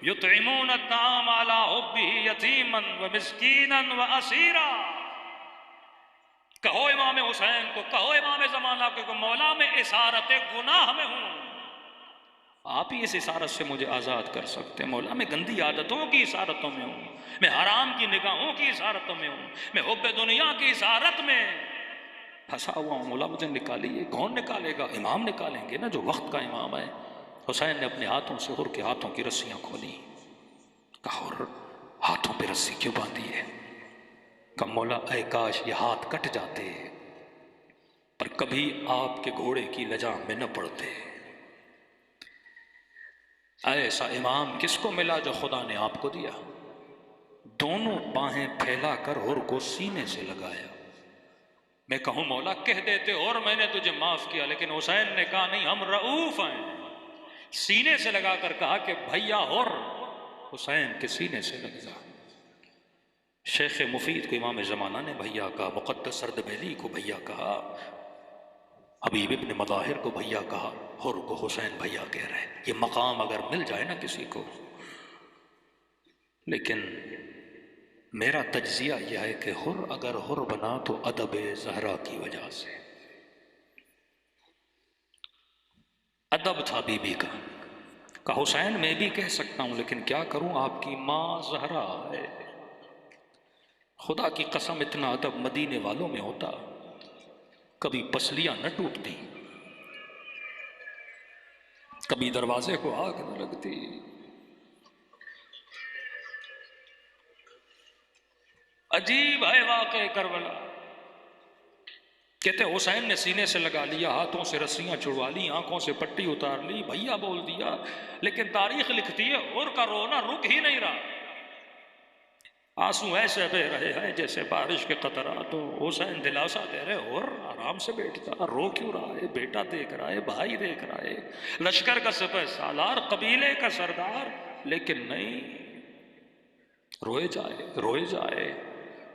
یطعمون الطعام علی حبہ یتیما ومسکینا واسیرا. کہو امام حسین کو، کہو امام زمانہ کو مولا میں اسارت گناہ میں ہوں، آپ ہی اس اسارت سے مجھے آزاد کر سکتے ہیں مولا۔ میں گندی عادتوں کی اسارتوں میں ہوں، میں حرام کی نگاہوں کی اسارتوں میں ہوں، میں حب دنیا کی اسارت میں پھنسا ہوا ہوں مولا، مجھے نکالیے۔ کون نکالے گا؟ امام نکالیں گے نا، جو وقت کا امام ہے۔ حسین نے اپنے ہاتھوں سے حر کے ہاتھوں کی رسیاں کھولی۔ کہا حر ہاتھوں پہ رسی کیوں باندھی ہے؟ کہ مولا اے کاش یہ ہاتھ کٹ جاتے پر کبھی آپ کے گھوڑے کی لجام میں نہ پڑتے۔ ایسا امام کس کو ملا جو خدا نے آپ کو دیا؟ دونوں باہیں پھیلا کر حر کو سینے سے لگایا۔ میں کہوں مولا کہہ دیتے اور میں نے تجھے معاف کیا، لیکن حسین نے کہا نہیں، ہم رؤوف ہیں۔ سینے سے لگا کر کہا کہ بھیا حر حسین کے سینے سے لگ جا۔ شیخ مفید کو امام زمانہ نے بھیا کہا، مقدس سردبیلی کو بھیا کہا، حبیب ابن مظاہر کو بھیا کہا، حر کو حسین بھیا کہہ رہے۔ یہ مقام اگر مل جائے نا کسی کو، لیکن میرا تجزیہ یہ ہے کہ حر اگر حر بنا تو ادب زہرا کی وجہ سے۔ ادب تھا بی بی کا، کہ حسین میں بھی کہہ سکتا ہوں لیکن کیا کروں، آپ کی ماں زہرا ہے۔ خدا کی قسم اتنا ادب مدینے والوں میں ہوتا، کبھی پسلیاں نہ ٹوٹتی، کبھی دروازے کو آگ نہ لگتی۔ عجیب ہے واقع کربلا۔ کہتے حسین نے سینے سے لگا لیا، ہاتھوں سے رسیاں چھڑوا لی، آنکھوں سے پٹی اتار لی، بھیا بول دیا، لیکن تاریخ لکھتی ہے حر کا رونا رک ہی نہیں رہا۔ آنسو ایسے بہ رہے ہیں جیسے بارش کے قطرات تو حسین دلاسا دے رہے، حر آرام سے بیٹھ جا، رو کیوں رہا ہے؟ بیٹا دیکھ رہا ہے، بھائی دیکھ رہا ہے، لشکر کا سپہ سالار، قبیلے کا سردار، لیکن نہیں، روئے جائے روئے جائے،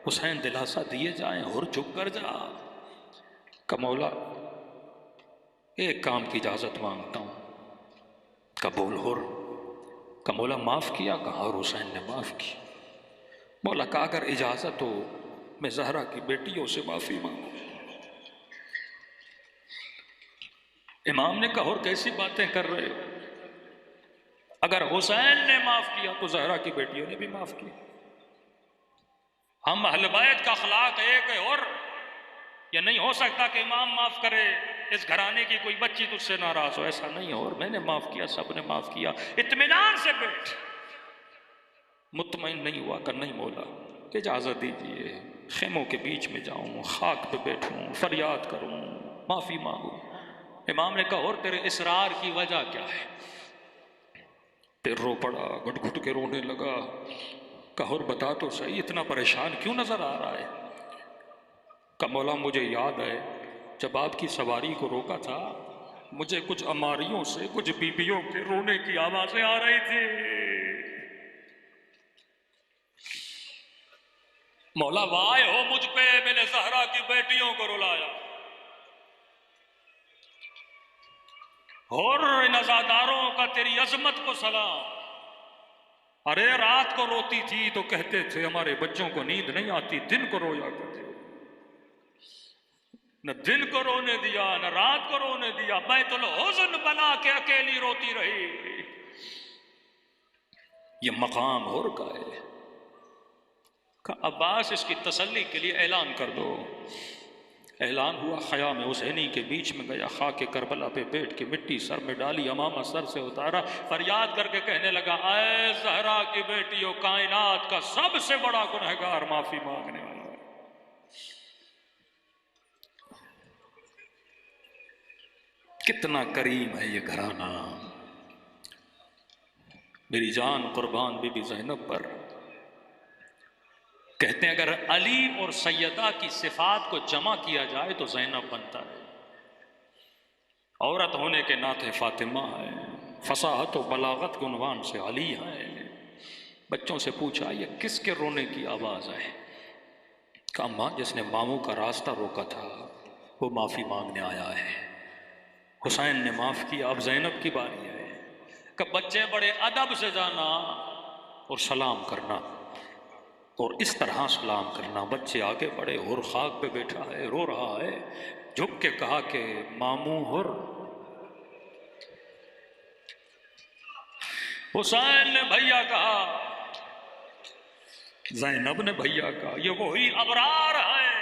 حسین دلاسا دیے جائیں، حر چپ کر جا۔ کہ مولا ایک کام کی اجازت مانگتا ہوں۔ کہ بول حر۔ کہ مولا معاف کیا؟ کہا اور حسین نے معاف کی۔ مولا کہا اگر اجازت ہو میں زہرا کی بیٹیوں سے معافی مانگوں۔ امام نے کہا اور کیسی باتیں کر رہے ہو؟ اگر حسین نے معاف کیا تو زہرا کی بیٹیوں نے بھی معاف کیا۔ ہم اہل بیت کا اخلاق ایک ہے، اور یہ نہیں ہو سکتا کہ امام معاف کرے، اس گھرانے کی کوئی بچی تجھ سے ناراض ہو، ایسا نہیں ہو، اور میں نے معاف کیا، سب نے معاف کیا، اطمینان سے بیٹھ۔ مطمئن نہیں ہوا کہ نہیں مولا اجازت دیجیے، خیموں کے بیچ میں جاؤں، خاک پہ بیٹھوں، فریاد کروں، معافی مانگوں۔ امام نے کہا اور تیرے اصرار کی وجہ کیا ہے؟ پھر رو پڑا، گھٹ گھٹ کے رونے لگا۔ کہا اور بتا تو صحیح، اتنا پریشان کیوں نظر آ رہا ہے؟ کہ مولا مجھے یاد ہے جب آپ کی سواری کو روکا تھا، مجھے کچھ اماریوں سے کچھ بیبیوں کے رونے کی آوازیں آ رہی تھی۔ مولا وائے ہو مجھ پہ، میں نے زہرا کی بیٹیوں کو رلایا، اور ان عزاداروں کا تیری عظمت کو سلام۔ ارے رات کو روتی تھی تو کہتے تھے ہمارے بچوں کو نیند نہیں آتی، دن کو رویا کرتے، نہ دن کو رونے دیا نہ رات کو رونے دیا، بیت الحزن بنا کے اکیلی روتی رہی۔ یہ مقام حر کا ہے۔ کہ عباس اس کی تسلی کے لیے اعلان کر دو۔ اعلان ہوا، خیام حسینی کے بیچ میں گیا، خاک کربلا پہ بیٹھ کے مٹی سر میں ڈالی، امامہ سر سے اتارا، فریاد کر کے کہنے لگا اے زہرا کی بیٹیوں، کائنات کا سب سے بڑا گنہگار معافی مانگنے والا ہے۔ کتنا کریم ہے یہ گھرانہ۔ میری جان قربان بی بی زینب پر۔ کہتے ہیں اگر علی اور سیدہ کی صفات کو جمع کیا جائے تو زینب بنتا ہے۔ عورت ہونے کے ناطے فاطمہ ہے، فصاحت و بلاغت کے عنوان سے علی ہے۔ بچوں سے پوچھا یہ کس کے رونے کی آواز ہے؟ کہا ماں جس نے ماموں کا راستہ روکا تھا وہ معافی مانگنے آیا ہے۔ حسین نے معاف کیا، اب زینب کی باری ہے۔ کہ بچے بڑے ادب سے جانا اور سلام کرنا۔ اور اس طرح سلام کرنا. بچے آگے بڑھے، اور خاک پہ بیٹھا ہے، رو رہا ہے. جھک کے کہا کہ ماموں ہر. حسین نے بھیا کہا، زینب نے بھیا کہا. یہ وہی ابرار ہیں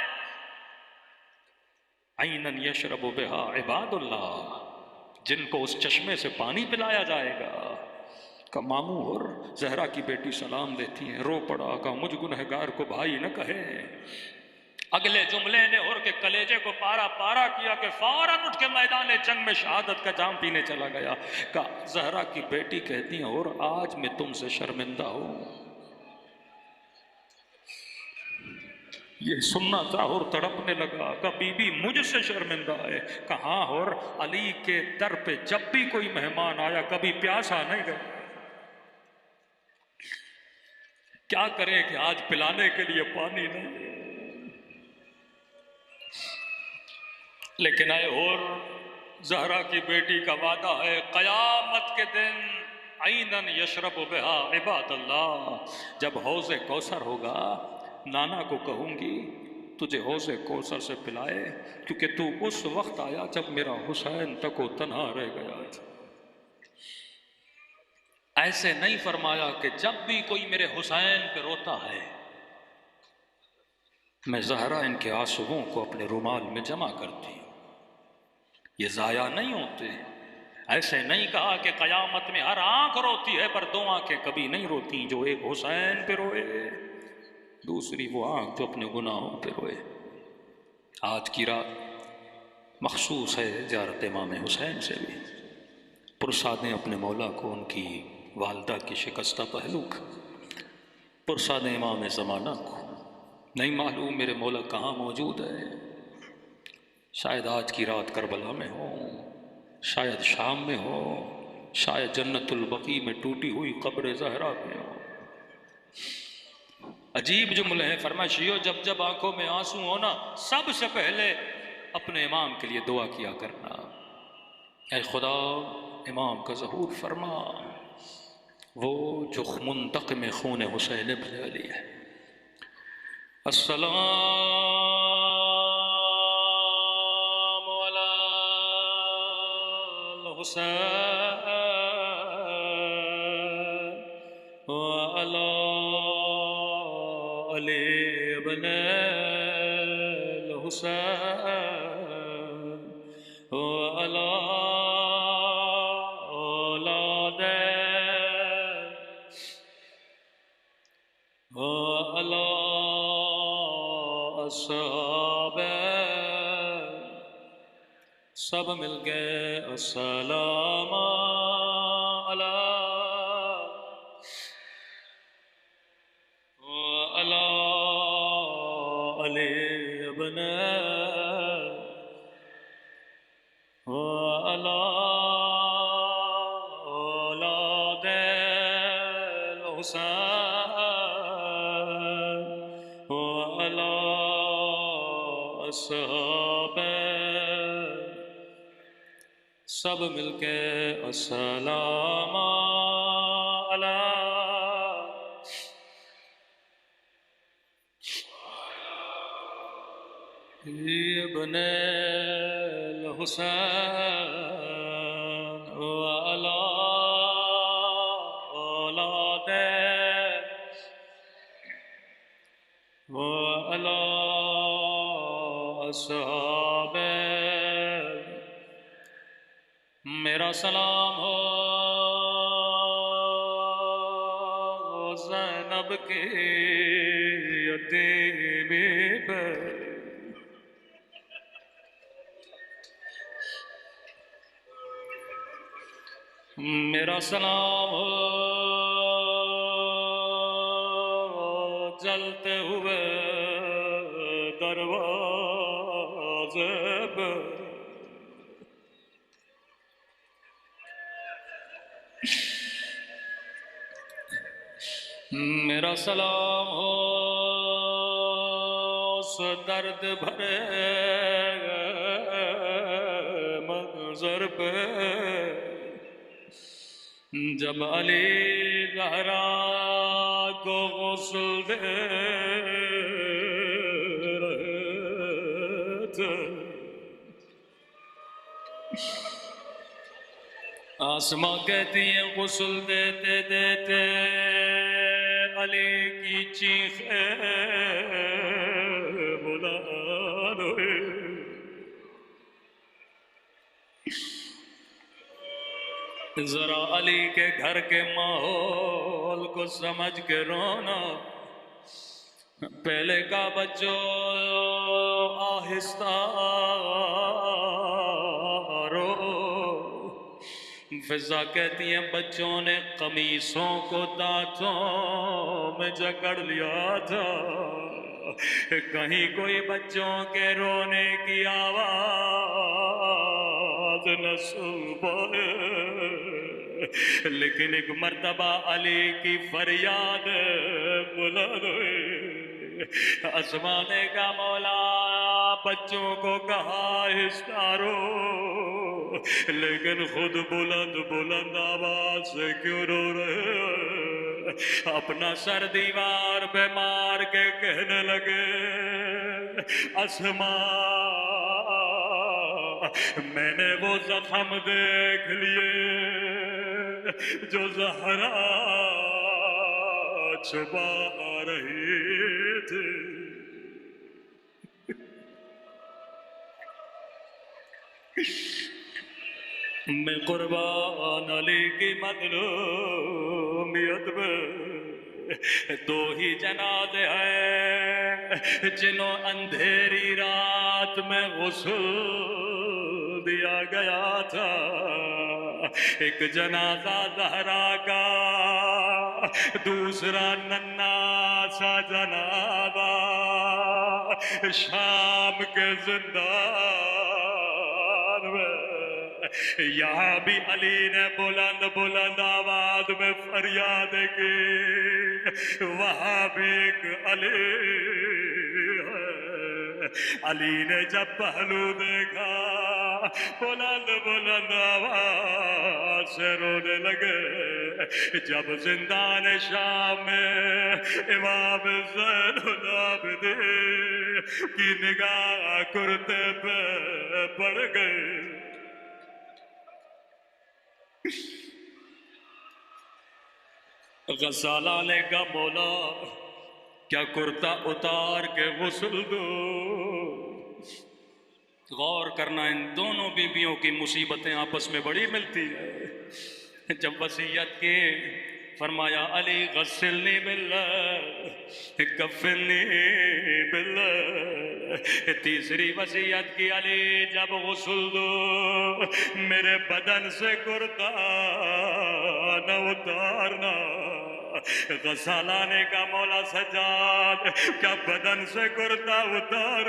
عینن یشرب بہا عباد اللہ، جن کو اس چشمے سے پانی پلایا جائے گا. کہ ماموں اور زہرا کی بیٹی سلام دیتی ہیں. رو پڑا. کہ مجھ گنہگار کو بھائی نہ کہے. اگلے جملے نے اور کے کلیجے کو پارا پارا کیا کہ فوراً اٹھ کے میدان جنگ میں شہادت کا جام پینے چلا گیا. کہ زہرا کی بیٹی کہتی ہیں، اور آج میں تم سے شرمندہ ہوں. یہ سننا تھا اور تڑپنے لگا. کہ بی بی مجھ سے شرمندہ ہے. کہاں. اور علی کے در پہ جب بھی کوئی مہمان آیا کبھی پیاسا نہیں گیا. کیا کریں کہ آج پلانے کے لیے پانی نہیں. لیکن اے اور زہرا کی بیٹی کا وعدہ ہے قیامت کے دن عینن یشرب بہا عباد اللہ. جب حوض کوثر ہوگا نانا کو کہوں گی تجھے حوض کوثر سے پلائے، کیونکہ تو اس وقت آیا جب میرا حسین تک و تنہا رہ گیا تھا. ایسے نہیں فرمایا کہ جب بھی کوئی میرے حسین پہ روتا ہے میں زہرا ان کے آنسوؤں کو اپنے رومال میں جمع کرتی ہوں، یہ ضائع نہیں ہوتے. ایسے نہیں کہا کہ قیامت میں ہر آنکھ روتی ہے پر دو آنکھیں کبھی نہیں روتی. جو ایک حسین پہ روئے، دوسری وہ آنکھ جو اپنے گناہوں پہ روئے. آج کی رات مخصوص ہے زیارت امام حسین سے بھی. پرسادیں اپنے مولا کو ان کی والدہ کی شکستہ پہلو کا. پرسادیں امام زمانہ کو. نہیں معلوم میرے مولا کہاں موجود ہے. شاید آج کی رات کربلا میں ہو، شاید شام میں ہو، شاید جنت البقیع میں ٹوٹی ہوئی قبر زہرا میں ہو. عجیب جملے ہیں. فرمائشیو جب جب آنکھوں میں آنسو ہونا سب سے پہلے اپنے امام کے لیے دعا کیا کرنا. اے خدا امام کا ظہور فرما، وہ جو منتقم خون حسین ابن علی ہے. السلام علی الحسین وعلی علی ابن الحسین وعلی اولاد وعلی اصحاب. سب مل گئے السلام علی وعلی علی ابن وعلی اولاد الحسین وعلی اصحاب. سب مل کے السلام علی ابن الحسین وعلی اولاد وعلی اصحاب. میرا سلام ہو زینب کے یتیم پہ. میرا سلام ہو جلتے ہوئے دروازے پہ. میرا سلام ہو اس درد بھرے منظر پہ. جب علی زہرا کو غسل دے رہے تھے، آسماں کہتی ہیں غسل دیتے دیتے علی کی چیخیں بلند ہوئی۔ ذرا علی کے گھر کے ماحول کو سمجھ کے رونا، پہلے کا بچوں آہستہ رو۔ فضا کہتی ہیں بچوں نے قمیصوں کو دانتوں میں جکڑ لیا تھا، کہیں کوئی بچوں کے رونے کی آواز نہ سن پائے، لیکن ایک مرتبہ علی کی فریاد بلند ہوئی۔ آسمانے کا مولا بچوں کو کہا آہستہ رو، لیکن خود بلند بلند آواز سے کیوں رو رہے ہیں؟ اپنا سر دیوار پہ مار کے کہنے لگے آسمان، میں نے وہ زخم دیکھ لیے جو زہرا چھپا رہی تھی۔ میں قربان علی کی مظلومیت میں، دو ہی جنازے ہیں جنہوں اندھیری رات میں غسل دیا گیا تھا، ایک جنازہ زہرا کا، دوسرا ننھا سا جنازہ شام کے زندان میں۔ یہاں بھی علی نے بلند بلند آواز میں فریاد کی، وہاں بھی ایک علی ہے۔ علی نے جب پہلو دیکھا بلند بلند آواز سے رونے لگے۔ جب زندان شام میں امام زین العابدین کی نگاہ کرتے پہ پڑ گئی، غسالہ کا مولا کیا کرتا اتار کے غسل دو؟ غور کرنا، ان دونوں بیویوں کی مصیبتیں آپس میں بڑی ملتی ہے۔ جب وصیت کی فرمایا علی غسلنی باللہ کفنی باللہ، تیسری وصیت کی علی جب غسل دو میرے بدن سے کرتا نہ اتارنا۔ غسالانے کا مولا سجاد کیا بدن سے کرتا اتار؟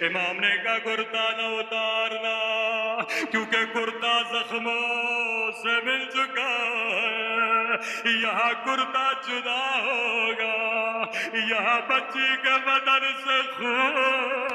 امام نے کہا کرتا نہ اتارنا، کیونکہ کرتا زخموں سے مل چکا ہے، یہاں کرتا جدا ہوگا، یہاں بچی کے بدن سے خون